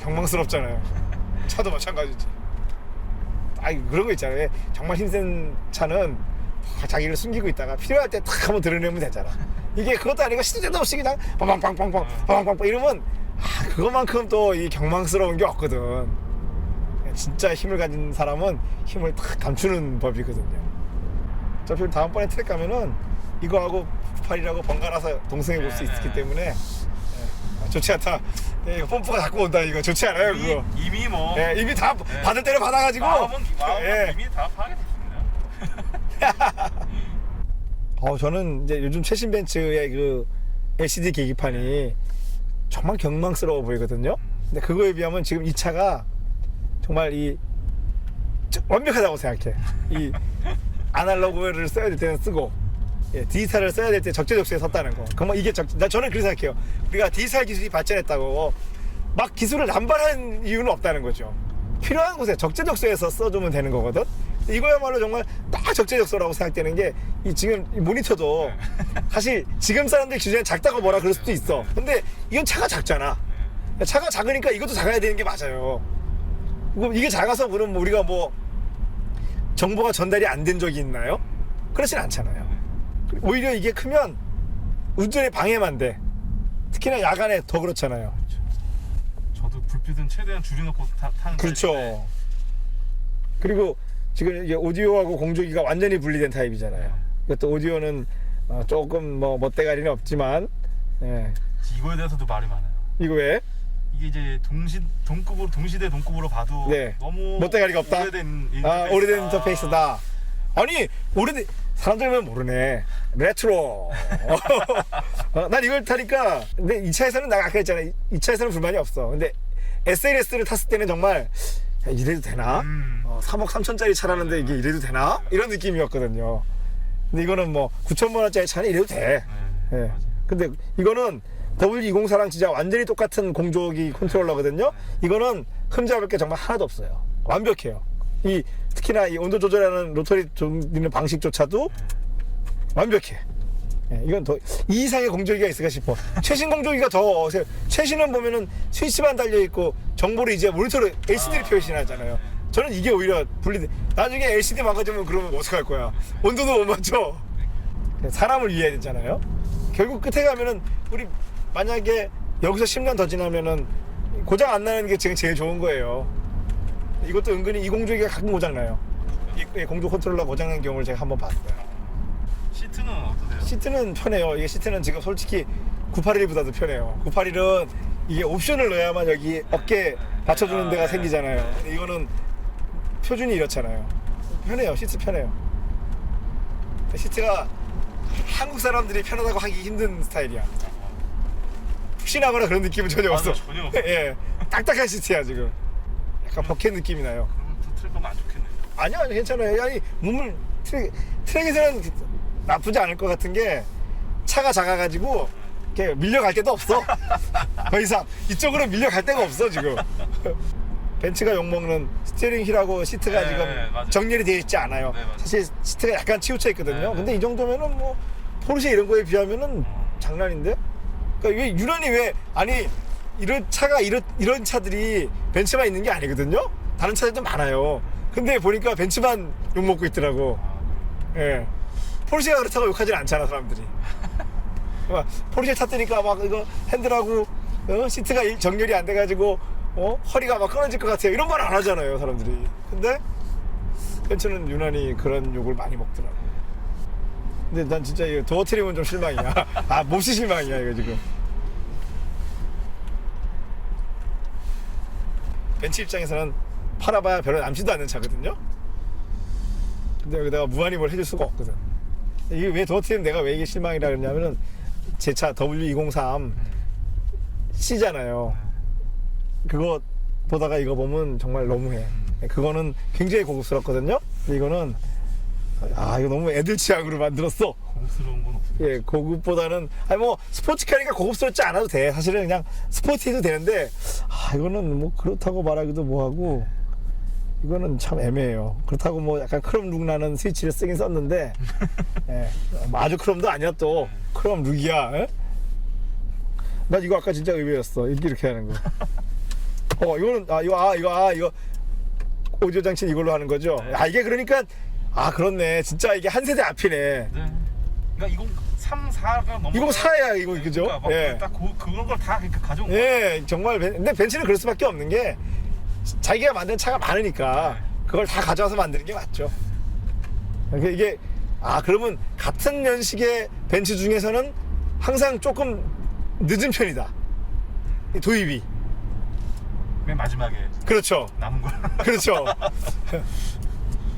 경망스럽잖아요. 차도 마찬가지지. 그런 거 있잖아요. 정말 힘센 차는 자기를 숨기고 있다가 필요할 때 탁 한번 드러내면 되잖아. 이게 그것도 아니고 시도 때도 없이 그냥 빵빵빵빵빵 이러면 그것만큼 또 이 경망스러운 게 없거든. 진짜 힘을 가진 사람은 힘을 탁 감추는 법이거든요. 어차피 다음번에 트랙 가면은 이거하고 98이라고 번갈아서 동승해 볼 수 있기 때문에 좋지 않다. 이거 펌프가 자꾸 온다. 이거 좋지 않아요 그거. 이미 뭐 이미 다 네. 받을 대로 받아가지고 마음은 예. 이미 다 파악이 됐습니다. 저는 이제 요즘 최신 벤츠의 그 LCD 계기판이 정말 경망스러워 보이거든요. 근데 그거에 비하면 지금 이 차가 정말 완벽하다고 생각해. 이 아날로그를 써야 될 때는 쓰고 디지털을 써야 될 때 적재적소에 섰다는 거. 정말 이게 저는 그렇게 생각해요. 우리가 디지털 기술이 발전했다고 막 기술을 남발한 이유는 없다는 거죠. 필요한 곳에 적재적소에서 써주면 되는 거거든. 이거야말로 정말 딱 적재적소라고 생각되는 게 이 지금 이 모니터도 사실 지금 사람들 기준에 작다고 뭐라 그럴 수도 있어. 근데 이건 차가 작잖아. 차가 작으니까 이것도 작아야 되는 게 맞아요. 이게 작아서 그럼 우리가 뭐 정보가 전달이 안 된 적이 있나요? 그렇진 않잖아요. 오히려 이게 크면 운전에 방해만 돼. 특히나 야간에 더 그렇잖아요. 저도 불빛은 최대한 줄여놓고 타는 그렇죠. 타입인데 그리고 지금 이게 오디오하고 공조기가 완전히 분리된 타입이잖아요. 이것도 오디오는 조금 뭐 멋대가리는 없지만, 예. 이거에 대해서도 말이 많아요. 이거 왜? 이게 이제 동시대 동급으로 봐도 네. 너무 멋대가리가 없다? 오래된 오래된 인터페이스다. 아니 오래된 사람들은 모르네. 레트로. 난 이걸 타니까 근데 이 차에서는 내가 아까 했잖아. 이 차에서는 불만이 없어. 근데 SLS를 탔을 때는 정말 야, 이래도 되나? 3억 3천짜리 차라는데 이게 이래도 되나? 이런 느낌이었거든요. 근데 이거는 뭐 9천만 원짜리 차는 이래도 돼. 네, 예. 맞아요. 근데 이거는 W204랑 진짜 완전히 똑같은 공조기 컨트롤러거든요. 이거는 흠잡을 게 정말 하나도 없어요. 완벽해요. 특히나 이 온도 조절하는 로터리 돌리는 방식조차도 완벽해. 예, 이건 더 이 이상의 공조기가 있을까 싶어. 최신 공조기가 더 최신은 보면은 스위치만 달려 있고 정보를 이제 모니터로 LCD를 표시하잖아요. 저는 이게 오히려 분리돼. 나중에 LCD 망가지면 그러면 어떡할 거야? 온도도 못 맞춰. 사람을 위해야 되잖아요. 결국 끝에 가면은 우리 만약에 여기서 10년 더 지나면은 고장 안 나는 게 지금 제일 좋은 거예요. 이것도 은근히 이 공조기가 가끔 고장 나요. 이 공조 컨트롤러 고장 난 경우를 제가 한번 봤어요. 시트는 어떠세요? 시트는 편해요. 이게 시트는 지금 솔직히 981보다도 편해요. 981은 이게 옵션을 넣어야만 여기 어깨 받쳐주는 데가 생기잖아요. 근데 이거는 표준이 이렇잖아요. 편해요. 시트 편해요. 시트가 한국 사람들이 편하다고 하기 힘든 스타일이야. 푹신하거나 그런 느낌은 전혀 없어. 전혀 없어. 예, 딱딱한 시트야 지금. 약간 버켓 느낌이 나요. 그러면 또 트랙 가면 안 좋겠네요. 아니요, 괜찮아요. 아니 몸을 트랙에서는 나쁘지 않을 것 같은 게 차가 작아가지고 이렇게 밀려갈 데도 없어. 더 이상 이쪽으로 밀려갈 데가 없어 지금. 벤츠가 욕먹는 스티어링 휠하고 시트가 네, 지금 맞아요. 정렬이 되어 있지 않아요. 네, 맞아요. 사실 시트가 약간 치우쳐 있거든요. 네, 근데 이 정도면은 뭐 포르쉐 이런 거에 비하면은 장난인데? 그러니까 왜 유난히 왜 아니 이런 차가 이런 차들이 벤츠만 있는 게 아니거든요. 다른 차들도 많아요. 근데 보니까 벤츠만 욕 먹고 있더라고. 예. 포르쉐가 그렇다고 욕하진 않잖아 사람들이. 막 포르쉐 탔다니까 막 이거 핸들하고 시트가 정렬이 안 돼가지고 허리가 막 끊어질 것 같아요. 이런 말 안 하잖아요 사람들이. 근데 벤츠는 유난히 그런 욕을 많이 먹더라고. 근데 난 진짜 이 도어 트림은 좀 실망이야. 아 몹시 실망이야 이거 지금. 벤츠 입장에서는 팔아봐야 별로 남지도 않는 차거든요. 근데 여기다가 무한히 뭘 해줄 수가 없거든. 이게 왜 도어트림 내가 왜 이게 실망이라 그러냐면은 제 차 W203 C잖아요. 그거 보다가 이거 보면 정말 너무해. 그거는 굉장히 고급스럽거든요. 근데 이거는 이거 너무 애들 취향으로 만들었어. 고급스러운 건 없어요. 예, 고급보다는 아니 뭐 스포츠카니까 고급스럽지 않아도 돼. 사실은 그냥 스포티해도 되는데 이거는 뭐 그렇다고 말하기도 뭐하고 이거는 참 애매해요. 그렇다고 뭐 약간 크롬 룩 나는 스위치를 쓰긴 썼는데 예, 뭐 아주 크롬도 아니야 또 크롬 룩이야. 예? 나 이거 아까 진짜 의외였어. 이렇게 하는 거. 이거는 이거 오디오 장치는 이걸로 하는 거죠. 네. 이게 그러니까 그렇네. 진짜 이게 한 세대 앞이네. 네. 그러니까 2003, 4가 넘어. 2004야 이거 그죠? 그러니까 막 예. 딱 그런 걸 다 가져온 거야. 예, 정말 근데 벤츠는 그럴 수밖에 없는 게 자기가 만든 차가 많으니까 그걸 다 가져와서 만드는 게 맞죠. 이게 그러면 같은 연식의 벤츠 중에서는 항상 조금 늦은 편이다. 이 도입이. 맨 마지막에 그렇죠. 남은 걸. 그렇죠.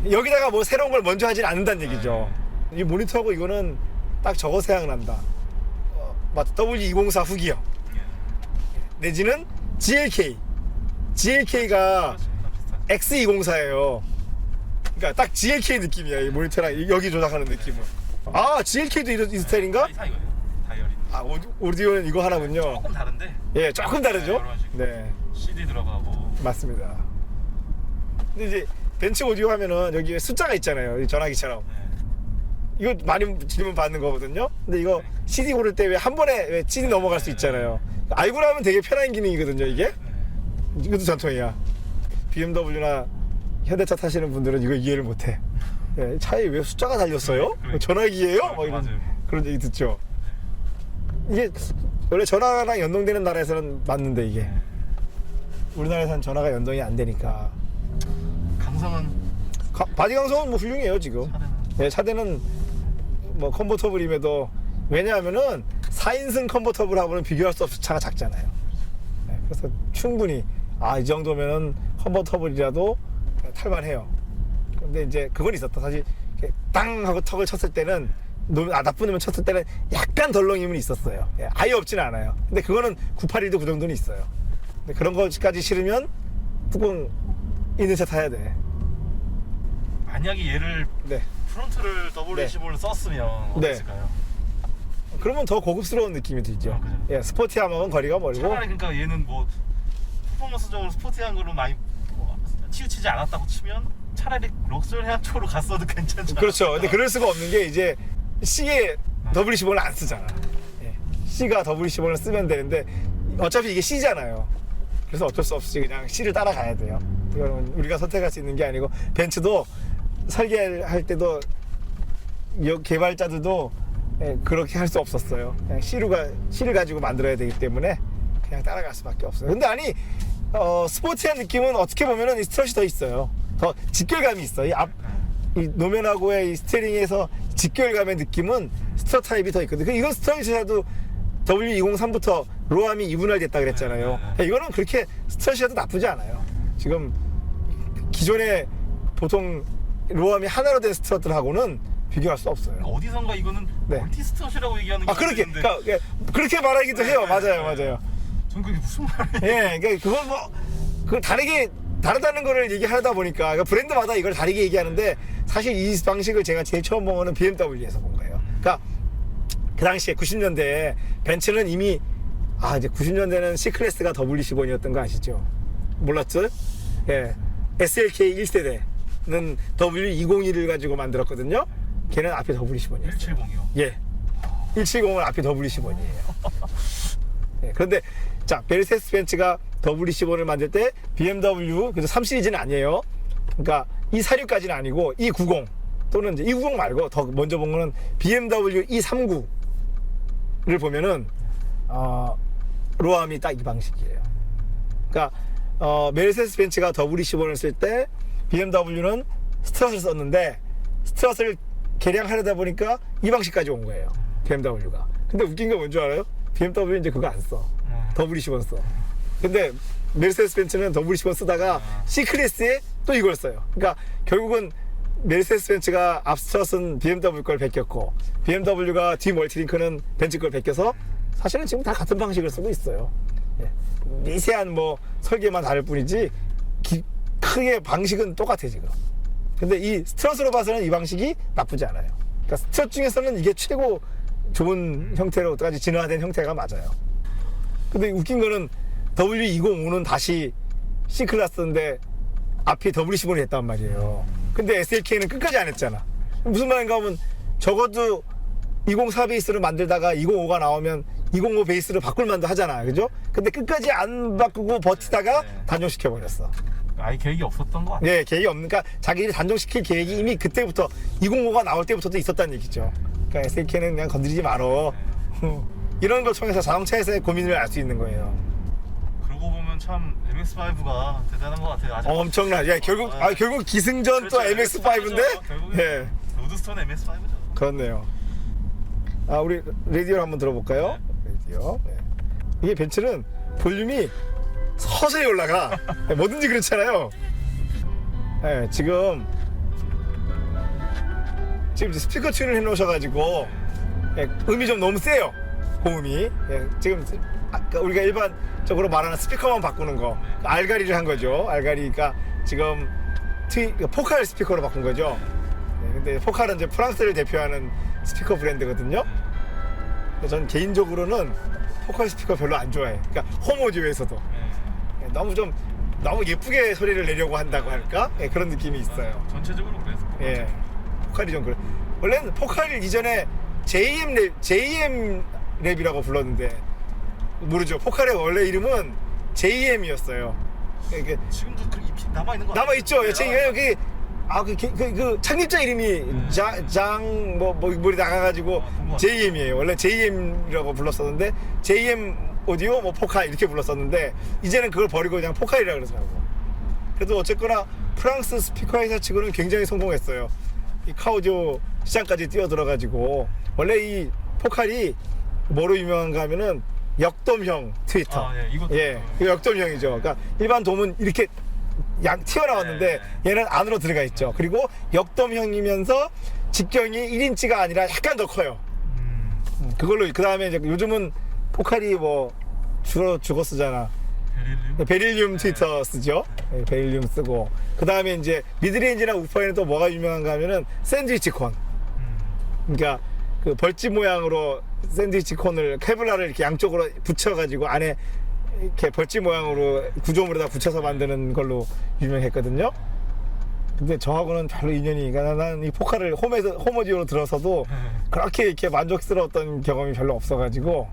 여기다가 뭐 새로운 걸 먼저 하진 않는다는 얘기죠. 이 모니터하고 이거는 딱 저거 생각난다. W204 후기형 내지는 GLK. GLK가 X204예요. 그러니까 딱 GLK 느낌이야. 이 모니터랑 여기 조작하는 느낌은. GLK도 이 스타일인가? 이거예요. 다이어리. 오디오는 이거 하나군요. 조금 다른데. 예, 조금 다르죠? 여러 가지. 네, CD 들어가고. 맞습니다. 근데 이제 벤츠 오디오 하면은 여기 숫자가 있잖아요. 이 전화기처럼. 이거 많이 질문 받는 거거든요. 근데 이거 CD 고를 때 왜 한 번에 왜 CD 넘어갈 수 있잖아요. 알고 나면 되게 편한 기능이거든요, 이게. 이것도 전통이야. BMW나 현대차 타시는 분들은 이거 이해를 못해. 예, 차에 왜 숫자가 달렸어요? 뭐 전화기예요? 막 이런 그런 얘기 듣죠. 이게 원래 전화랑 연동되는 나라에서는 맞는데 이게 우리나라에서는 전화가 연동이 안 되니까. 강성은 바디 강성은 뭐 훌륭해요 지금. 예, 차대는 뭐 컨버터블임에도 왜냐하면은 4인승 컨버터블하고는 비교할 수 없이 차가 작잖아요. 예, 그래서 충분히 이 정도면은 컨버터블이라도 탈만해요. 근데 이제 그건 있었다. 사실 이렇게 땅 하고 턱을 쳤을 때는 나쁜 놈을 쳤을 때는 약간 덜렁임은 있었어요. 예, 아예 없지는 않아요. 근데 그거는 981도 그 정도는 있어요. 근데 그런 것까지 싫으면 뚜껑 있는 차 타야 돼. 만약에 얘를 네. 프론트를 W25를 썼으면 어땠을까요? 그러면 더 고급스러운 느낌이 들죠. 그죠. 예, 스포티함하고는 거리가 멀고. 차라리 그러니까 얘는 뭐 퍼포먼스적으로 스포티한 거로 많이 치우치지 않았다고 치면 차라리 럭셔리한 쪽으로 갔어도 괜찮죠. 그렇죠. 근데 그럴 수가 없는 게 이제 C에 W15를 안 쓰잖아. 예. C가 W15를 쓰면 되는데 어차피 이게 C잖아요. 그래서 어쩔 수 없이 그냥 C를 따라가야 돼요. 이거는 우리가 선택할 수 있는 게 아니고 벤츠도 설계할 때도 개발자들도 그렇게 할 수 없었어요. 그냥 C를 가지고 만들어야 되기 때문에 그냥 따라갈 수밖에 없어요. 근데 아니 스포티한 느낌은 어떻게 보면은 이 스트럿이 더 있어요. 더 직결감이 있어. 이 노면하고의 이 스티어링에서 직결감의 느낌은 스트럿 타입이 더 있거든. 이건 스트럿이라도 W203부터 로함이 2분할 됐다 그랬잖아요. 이거는 그렇게 스트럿이라도 나쁘지 않아요. 지금 기존에 보통 로함이 하나로 된 스트럿들하고는 비교할 수 없어요. 어디선가 이거는 네. 멀티스트럿이라고 얘기하는 게 그렇게 있는데 그러니까 그렇게 말하기도 해요. 맞아요. 전 그게 무슨 말이에요? 예, 그러니까 그건 그 다르다는 거를 얘기하다 보니까 그러니까 브랜드마다 이걸 다르게 얘기하는데 사실 이 방식을 제가 제일 처음 본 거는 BMW에서 본 거예요. 그러니까 그 당시에 90년대에 벤츠는 이미 이제 90년대는 C클래스가 W15이었던 거 아시죠? 몰랐죠? 예, SLK 1세대는 W201을 가지고 만들었거든요. 걔는 앞에 W15이었어요. 170이요? 예, 170은 앞에 W15이에요. 예, 그런데 자, 메르세데스 벤츠가 W15를 만들 때 BMW 그래서 3 시리즈는 아니에요. 그러니까 E46까지는 아니고 E90 또는 이제 E90 말고 더 먼저 본 거는 BMW E39를 보면은 로함이 딱 이 방식이에요. 그러니까 메르세데스 벤츠가 W15를 쓸 때 BMW는 스트럿을 썼는데 스트럿을 개량하려다 보니까 이 방식까지 온 거예요. BMW가. 근데 웃긴 게 뭔지 알아요? BMW 이제 그거 안 써. W15 써. 근데 메르세데스 벤츠는 W15 쓰다가 C클래스에 또 이걸 써요. 그러니까 결국은 메르세데스 벤츠가 앞스트럿은 BMW 걸 베꼈고 BMW가 뒤 멀티링크는 벤츠 걸 베껴서 사실은 지금 다 같은 방식을 쓰고 있어요. 예. 미세한 뭐 설계만 다를 뿐이지 크게 방식은 똑같아 지금. 근데 이 스트럿으로 봐서는 이 방식이 나쁘지 않아요. 그러니까 스트럿 중에서는 이게 최고 좋은 형태로까지 진화된 형태가 맞아요. 근데 웃긴 거는 W205는 다시 C클래스인데 앞이 W15이 됐단 말이에요. 근데 SLK는 끝까지 안 했잖아. 무슨 말인가 하면 적어도 204 베이스를 만들다가 205가 나오면 205 베이스를 바꿀 만도 하잖아. 그죠? 근데 끝까지 안 바꾸고 버티다가 단종시켜버렸어. 아예 계획이 없었던 거 같아요. 네, 계획이 없으니까 자기들이 단종시킬 계획이 이미 그때부터 205가 나올 때부터도 있었다는 얘기죠. 그러니까 SLK는 그냥 건드리지 말어. 이런 걸 통해서 자동차에서의 고민을 알 수 있는 거예요. 그러고 보면 참 MX5가 대단한 것 같아요. 아직 엄청나. 야, 결국 기승전 그렇죠, 또 MX5인데? 결국엔 예. 로드스톤 MX5죠. 그렇네요. 우리 라디오를 한번 들어볼까요? 라디오. 네. 이게 벤츠는 볼륨이 서서히 올라가. 뭐든지 그렇잖아요. 네, 지금 스피커 튠을 해놓으셔가지고 음이 좀 너무 세요. 고음이. 지금 우리가 일반적으로 말하는 스피커만 바꾸는 거 알가리를 한 거죠. 알가리가 지금 포칼 스피커로 바꾼 거죠. 근데 포칼은 이제 프랑스를 대표하는 스피커 브랜드거든요. 전 개인적으로는 포칼 스피커 별로 안 좋아해. 그러니까 홈 오디오에서도 너무 좀 너무 예쁘게 소리를 내려고 한다고 할까? 예, 그런 느낌이 있어요. 전체적으로 그래서. 예, 포카리 좀 그래. 원래는 포카리를 이전에 JM 랩이라고 불렀는데 모르죠. 포카리의 원래 이름은 JM이었어요. 지금도 그 잎이 남아 있는 거 남아 있죠. 네. JM 그 창립자 이름이 장뭐 나가가지고 본것 같아요. JM이에요. 원래 JM이라고 불렀었는데 JM 오디오 뭐 포카 이렇게 불렀었는데 이제는 그걸 버리고 그냥 포카리라 그러더라고. 그래도 어쨌거나 프랑스 스피커 회사 치고는 굉장히 성공했어요. 이 카오디오 시장까지 뛰어들어가지고 원래 이 포칼이 뭐로 유명한가 하면은 역돔형 트위터. 아, 예, 이것도 그 역돔형이죠. 그러니까 일반 돔은 이렇게 양 튀어나왔는데 얘는 안으로 들어가 있죠. 그리고 역돔형이면서 직경이 1인치가 아니라 약간 더 커요. 그걸로 그 다음에 이제 요즘은 포칼이 뭐 주로 죽어 쓰잖아. 베릴륨 트위터 쓰죠. 네, 베릴륨 쓰고 그 다음에 이제 미드레인지나 우퍼에는 또 뭐가 유명한가 하면은 샌드위치 콘. 그러니까 그 벌집 모양으로 샌드위치 콘을 케블라를 이렇게 양쪽으로 붙여가지고 안에 이렇게 벌집 모양으로 구조물에다 붙여서 만드는 걸로 유명했거든요. 근데 저하고는 별로 인연이, 그러니까 나는 이 포카를 홈 오디오로 들어서도 그렇게 이렇게 만족스러웠던 경험이 별로 없어가지고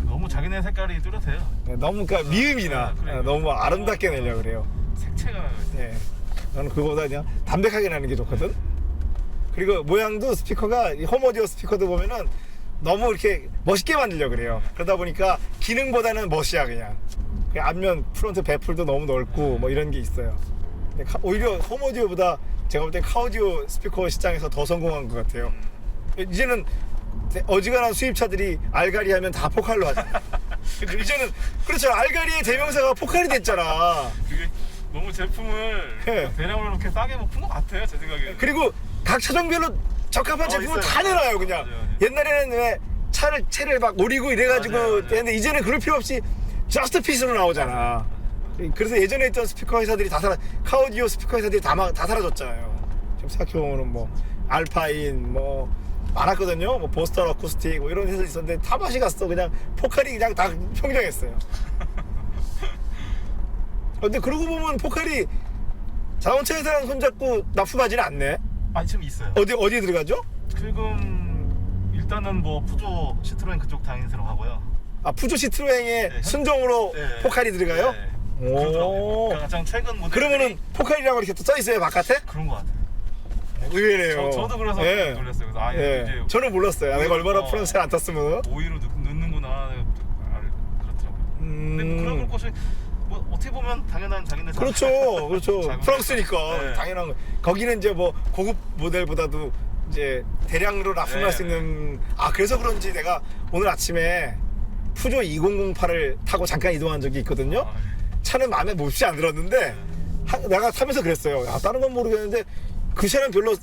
너무 자기네 색깔이 뚜렷해요. 너무 그러니까 미음이나 그래. 너무 아름답게 내려고 그래요. 색채가 예. 나는 그거보다 그냥 담백하게 나는 게 좋거든. 그리고 모양도 스피커가 이 홈오디오 스피커도 보면은 너무 이렇게 멋있게 만들려고 그래요. 그러다 보니까 기능보다는 멋이야 그냥. 그 앞면 프론트 배풀도 너무 넓고 뭐 이런 게 있어요. 근데 오히려 홈오디오보다 제가 볼 땐 카오디오 스피커 시장에서 더 성공한 것 같아요. 이제는 어지간한 수입차들이 알가리 하면 다 포칼로 하잖아. 이제는 그렇죠. 알가리의 대명사가 포칼이 됐잖아. 그게 너무 제품을 예. 대량으로 이렇게 싸게 먹은 것 같아요, 제 생각에는. 그리고 각 차종별로 적합한 제품을 있어요. 다 내놔요 그냥. 맞아요. 옛날에는 왜 채를 막 오리고 이래가지고 맞아요. 했는데 이제는 그럴 필요 없이 저스트 핏으로 나오잖아. 그래서 예전에 있던 스피커 회사들이 카오디오 스피커 회사들이 다 사라졌잖아요. 지금 생각해보면 뭐 알파인 뭐 많았거든요. 뭐 보스턴 어쿠스틱 뭐 이런 회사 있었는데 다 맛이 갔어. 그냥 포칼이 그냥 다 평정했어요. 근데 그러고 보면 포칼이 자동차 회사랑 손잡고 납품하지는 않네. 아, 지금 있어요. 어디에 들어가죠? 지금 일단은 뭐 푸조 시트로엔 그쪽 다인스로 하고요. 아 푸조 시트로행의 네. 순정으로 네. 포칼이 들어가요? 네. 오. 그러더라고요. 가장 최근 모델. 그러면은 포칼이라고 이렇게 또 써있어요 바깥에? 그런 것 같아요. 의외네요. 저도 그래서 예. 놀랐어요. 그래서 아, 예. 이제 저는 몰랐어요. 내가 얼마나 어. 프랑스에 안 탔으면. 오이로 넣는구나. 그렇더라고요. 근데 뭐 그런 것이 뭐 어떻게 보면 당연한 자기네 그렇죠. 그렇죠. 작은 프랑스니까 네. 당연한 거. 거기는 이제 뭐 고급 모델보다도 이제 대량으로 납품할 네. 수 있는. 아 그래서 그런지 내가 오늘 아침에 푸조 2008을 타고 잠깐 이동한 적이 있거든요. 아, 예. 차는 마음에 몹시 안 들었는데 내가 타면서 그랬어요. 야, 다른 건 모르겠는데 그 차는 별로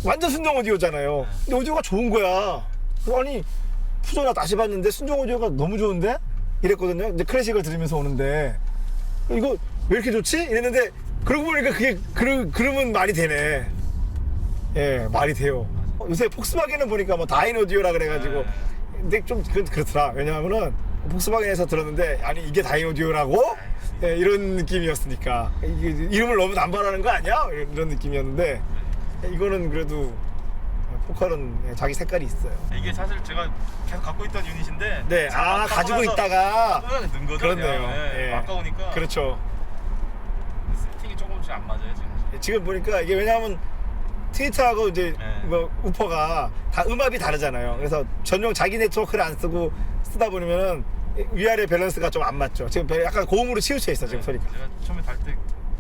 완전 순정 오디오잖아요. 근데 오디오가 좋은 거야. 아니 푸조나 다시 봤는데 순정 오디오가 너무 좋은데? 이랬거든요. 이제 클래식을 들으면서 오는데 이거 왜 이렇게 좋지? 이랬는데 그러고 보니까 그게 그러면 말이 되네. 예, 말이 돼요. 요새 폭스바겐은 보니까 뭐 다인 오디오라 그래가지고 근데 좀 그렇더라. 왜냐하면은 폭스바겐에서 들었는데 아니 이게 다인 오디오라고? 예, 이런 느낌이었으니까 이름을 너무 남발하는 거 아니야? 이런 느낌이었는데 이거는 그래도 포칼은 자기 색깔이 있어요. 이게 사실 제가 계속 갖고 있던 유닛인데 네, 아 가지고 있다가 넣은 거죠. 그렇네요. 그냥. 네, 예. 아까우니까 그렇죠. 세팅이 조금씩 안 맞아요 지금. 지금 보니까 이게 왜냐하면 트위터하고 이제 네. 뭐 우퍼가 다 음압이 다르잖아요. 그래서 전용 자기 네트워크를 안 쓰다 보면은 위아래 밸런스가 좀 안 맞죠. 지금 약간 고음으로 치우쳐 있어 지금 소리가. 제가 처음에 갈 때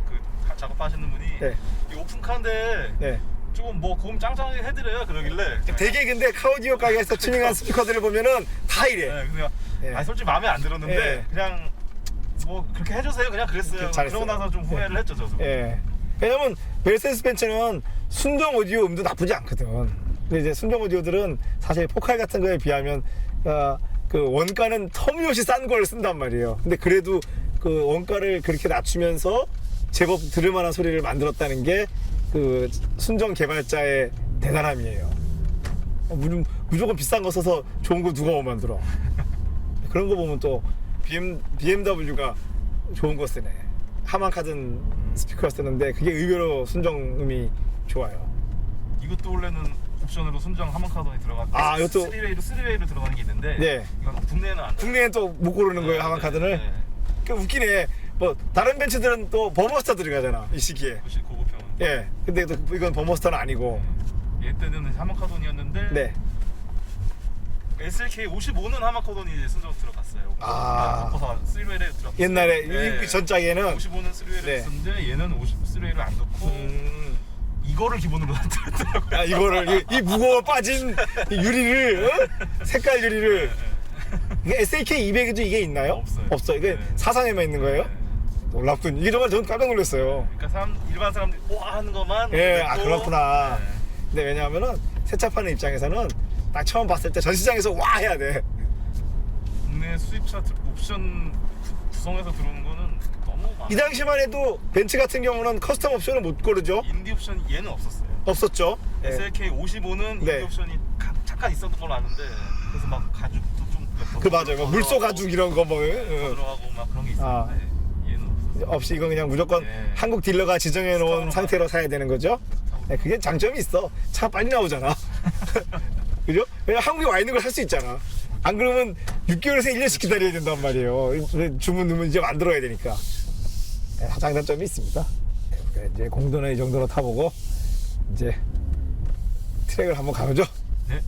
그 작업하시는 분이 네. 이 오픈카인데 네. 조금 뭐 고음 짱짱하게 해드려요 그러길래. 되게 근데 카오디오 가게에서 튜닝한 스피커들을 보면은 다 이래. 네, 그냥 네. 아 솔직히 마음에 안 들었는데 네. 그냥 뭐 그렇게 해주세요 그냥 그랬어요. 잘했어요. 그러고 나서 좀 후회를 했죠 저도. 예. 왜냐면 메르세데스 벤츠는 순정 오디오 음도 나쁘지 않거든. 근데 이제 순정 오디오들은 사실 포칼 같은 거에 비하면 그 원가는 터무니없이 싼 걸 쓴단 말이에요. 근데 그래도 그 원가를 그렇게 낮추면서 제법 들을 만한 소리를 만들었다는 게 그 순정 개발자의 대단함이에요. 무조건 비싼 거 써서 좋은 거 누가 만들어. 그런 거 보면 또 BMW가 좋은 거 쓰네. 하만 카든 스피커를 쓰는데 그게 의외로 순정음이 좋아요. 이것도 원래는 옵션으로 순정 하만카돈이 들어갔는데 아, 이것도- 3웨이로 들어가는 게 있는데 네. 이건 국내에는 안 국내엔 또 못 고르는 거예요, 하만 카든을. 네. 그 웃기네. 뭐 다른 벤츠들은 또 버머스터 들어가잖아 이 시기에. 혹시 고급형은 예. 근데 또 이건 버머스터는 아니고. 얘 때는 하만카돈이었는데 네. SLK 55는 하만카돈이 이제 순정으로 들어갔어요. 아. 3웨이에 들어갔어요. 옛날에 네. 이 전작에는 55는 3웨이를 네. 했었는데 얘는 3웨이를 안 넣고 이거를 기본으로 놨더라고요. 아 이거를 이 무거워 빠진 이 유리를 색깔 유리를 이게 SLK 200에도 이게 있나요? 없어요. 없어. 이게 네. 사상에만 있는 거예요? 네. 놀랍군. 이게 정말 저는 깜짝 놀랐어요. 그러니까 일반 사람들이 와 하는 것만 예, 넣고, 아 그렇구나. 네. 근데 왜냐하면은 세차 파는 입장에서는 딱 처음 봤을 때 전시장에서 와 해야 돼. 국내 수입차 옵션 구성해서 들어오는 거는 너무 많아. 이 당시만 해도 벤츠 같은 경우는 커스텀 옵션을 못 고르죠. 인디 옵션 얘는 없었어요. 없었죠. 예. SLK 55는 네. 인디 옵션이 잠깐 있었던 걸로 아는데 그래서 막 가죽도 좀 그 맞아요. 뭐 물소 가죽 이런 거 뭐. 더 들어가고 막 그런 게 있었는데 얘는 없었어요. 없이 이건 그냥 무조건 네. 한국 딜러가 지정해 놓은 스타로만. 상태로 사야 되는 거죠. 네, 그게 장점이 있어. 차 빨리 나오잖아. 그죠? 왜냐 한국에 와 있는 걸 살 수 있잖아. 안 그러면 6개월에서 1년씩 기다려야 된단 말이에요. 주문 넣으면 이제 만들어야 되니까. 네, 장단점이 있습니다. 네, 우리가 이제 공도는 이 정도로 타보고 이제 트랙을 한번 가보죠. 네.